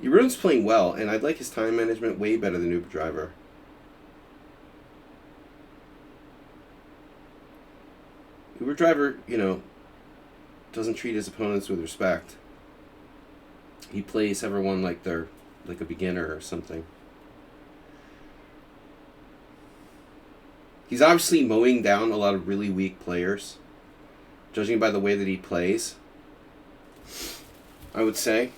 Jeroen's playing well, and I'd like his time management way better than Uber Driver. Uber Driver, you know, doesn't treat his opponents with respect. He plays everyone like they're like a beginner or something. He's obviously mowing down a lot of really weak players, judging by the way that he plays, I would say.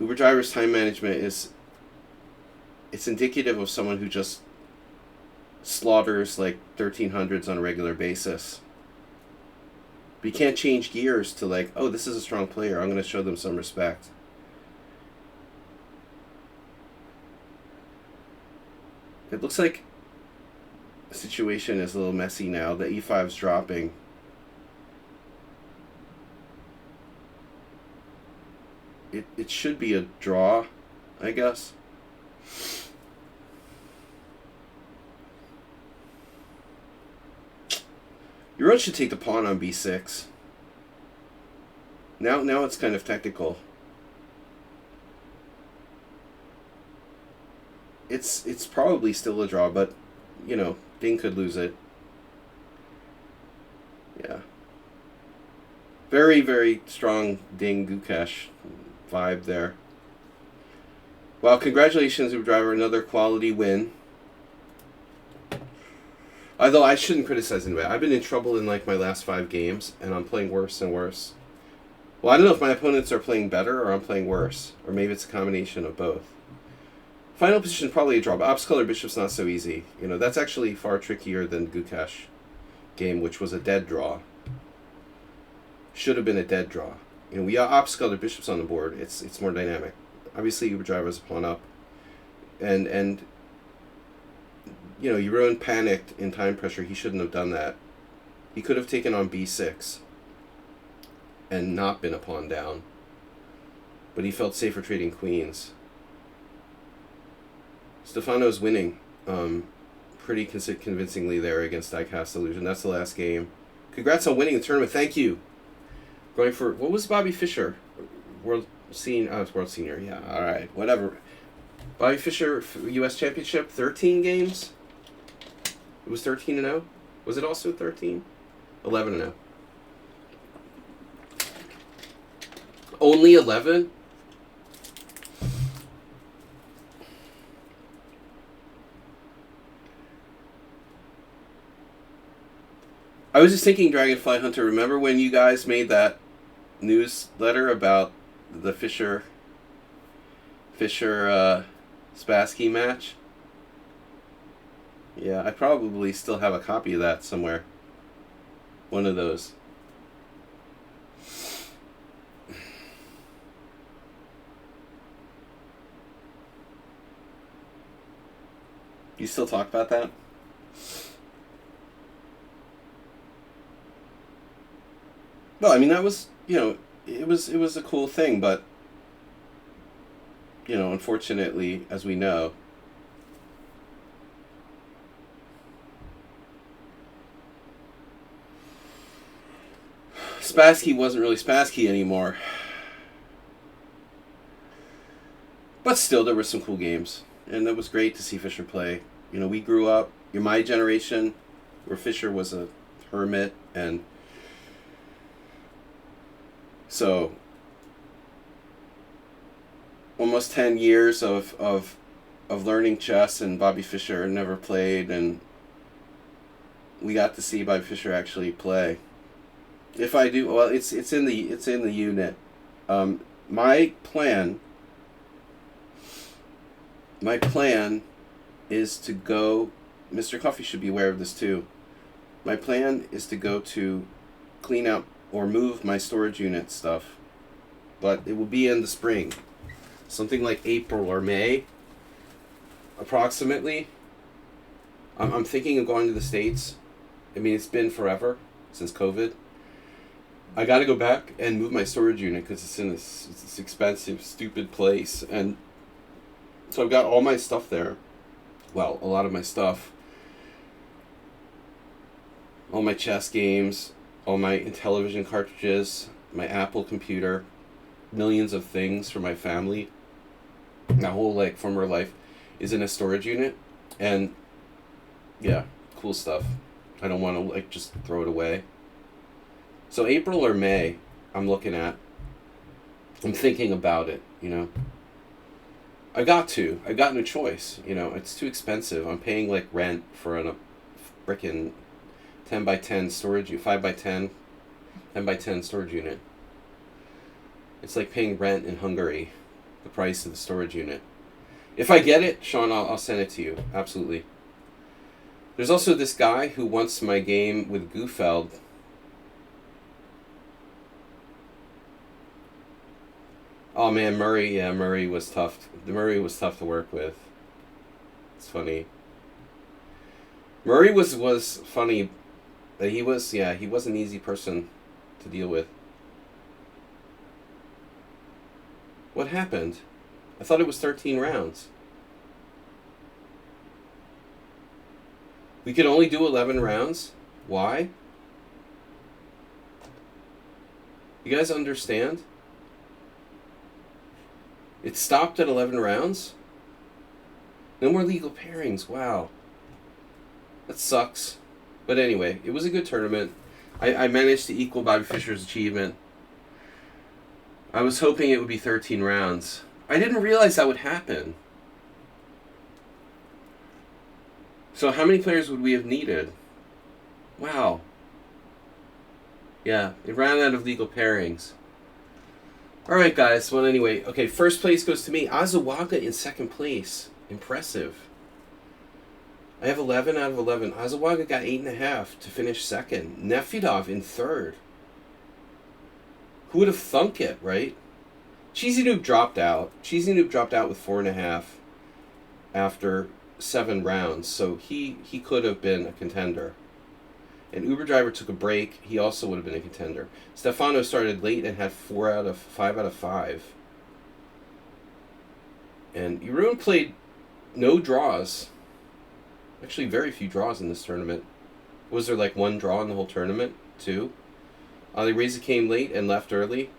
Uber Driver's time management it's indicative of someone who just slaughters like 1300s on a regular basis. But you can't change gears to like, oh, this is a strong player, I'm going to show them some respect. It looks like the situation is a little messy now. The e5's dropping. It should be a draw, I guess. Jeroen should take the pawn on b6. Now it's kind of technical. it's probably still a draw, but you know, Ding could lose it. Yeah. Very, very strong Ding Gukesh vibe there. Well, congratulations, Uber Driver. Another quality win. Although I shouldn't criticize anybody. I've been in trouble in like my last 5 games, and I'm playing worse and worse. Well, I don't know if my opponents are playing better or I'm playing worse. Or maybe it's a combination of both. Final position probably a draw, but Ops Color Bishop's not so easy. You know, that's actually far trickier than Gukesh game, which was a dead draw. Should have been a dead draw. You know, we Ops Color Bishop's on the board. It's more dynamic. Obviously, Uber Driver's a pawn up. And you know, Yaron panicked in time pressure. He shouldn't have done that. He could have taken on b6 and not been a pawn down. But he felt safer trading queens. Stefano's winning pretty convincingly there against Diecast Illusion. That's the last game. Congrats on winning the tournament. Thank you. Going for, what was Bobby Fischer? World Senior. Oh, it's World Senior. Yeah, all right. Whatever. Bobby Fischer, U.S. Championship, 13 games? It was 13-0? Was it also 13? 11-0. Only 11? I was just thinking, Dragonfly Hunter, remember when you guys made that newsletter about the Fischer Spassky match? Yeah, I probably still have a copy of that somewhere. One of those. You still talk about that? Well, I mean, that was, you know, it was a cool thing, but, you know, unfortunately, as we know, Spassky wasn't really Spassky anymore. But still, there were some cool games, and it was great to see Fischer play. You know, we grew up, in my generation, where Fischer was a hermit, and so almost 10 years of learning chess, and Bobby Fischer never played, and we got to see Bobby Fischer actually play. If I do, well, it's in the unit. My plan is to go. Mr. Coffee should be aware of this too. My plan is to go to clean out or move my storage unit stuff, but it will be in the spring, something like April or May, approximately. I'm thinking of going to the States. I mean, it's been forever since COVID. I got to go back and move my storage unit because it's in this expensive, stupid place, and so I've got all my stuff there. Well, a lot of my stuff. All my chess games, all my Intellivision cartridges, my Apple computer, millions of things for my family. My whole, like, former life is in a storage unit, and yeah, cool stuff. I don't want to, like, just throw it away. So April or May, I'm looking at. I'm thinking about it, you know. I've got no choice, you know. It's too expensive. I'm paying, like, rent for a frickin' 10x10 storage, 5x10, 10x10 storage unit. It's like paying rent in Hungary, the price of the storage unit. If I get it, Sean, I'll send it to you. Absolutely. There's also this guy who wants my game with Gufeld. Oh man, Murray. Yeah, Murray was tough. Murray was tough to work with. It's funny. Murray was funny, but he was an easy person to deal with. What happened? I thought it was 13 rounds. We could only do 11 rounds? Why? You guys understand? It stopped at 11 rounds? No more legal pairings. Wow. That sucks. But anyway, it was a good tournament. I managed to equal Bobby Fischer's achievement. I was hoping it would be 13 rounds. I didn't realize that would happen. So how many players would we have needed? Wow. Yeah, it ran out of legal pairings. Alright, guys. Well, anyway. Okay, first place goes to me. Azawaga in second place. Impressive. I have 11 out of 11. Azawaga got 8.5 to finish second. Nefedov in third. Who would have thunk it, right? Cheesy Noob dropped out. Cheesy Noob dropped out with 4.5 after 7 rounds, so he could have been a contender. And Uber Driver took a break. He also would have been a contender. Stefano started late and had 5 out of 5. And Jeroen played no draws. Actually, very few draws in this tournament. Was there like 1 draw in the whole tournament? 2? Ali Reza came late and left early.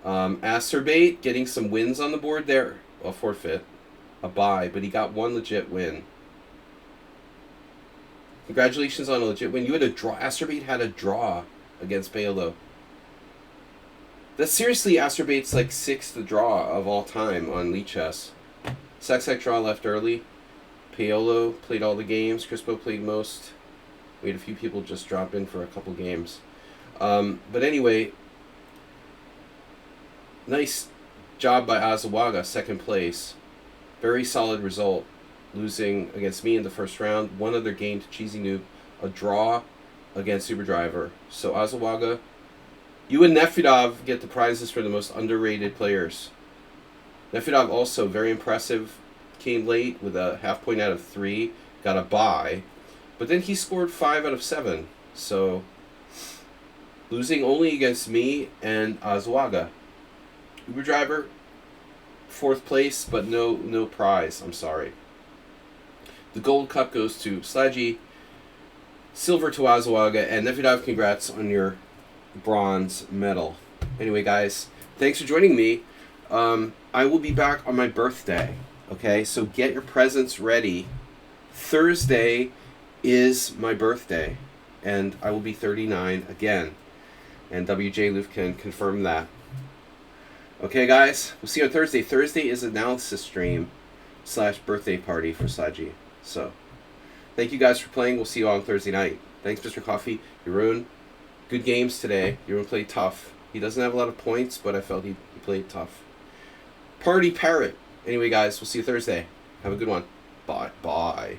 Acerbate getting some wins on the board there. A forfeit. A bye, but he got 1 legit win. Congratulations on a legit win. You had a draw. Acerbate had a draw against Paolo. That's seriously Acerbate's like 6th draw of all time on Lichess. Sexac draw left early. Paolo played all the games. Crispo played most. We had a few people just drop in for a couple games. But anyway, nice job by Azawaga, second place. Very solid result, losing against me in the first round. 1 other game to Cheesy Noob, a draw against Super Driver. So Azawaga, you and Nefedov get the prizes for the most underrated players. Nefedov also very impressive, came late with a half point out of 3, got a bye, but then he scored 5 out of 7. So losing only against me and Azawaga. Uber Driver, 4th place, but no prize. I'm sorry. The gold cup goes to Sladgy, silver to Azawaga, and Nefedov, congrats on your bronze medal. Anyway, guys, thanks for joining me. I will be back on my birthday. Okay, so get your presents ready. Thursday is my birthday, and I will be 39 again. And WJ Luke can confirm that. Okay, guys, we'll see you on Thursday. Thursday is analysis stream / birthday party for Saji. So, thank you guys for playing. We'll see you all on Thursday night. Thanks, Mr. Coffee. Jeroen, good games today. Jeroen played tough. He doesn't have a lot of points, but I felt he played tough. Party Parrot. Anyway, guys, we'll see you Thursday. Have a good one. Bye. Bye.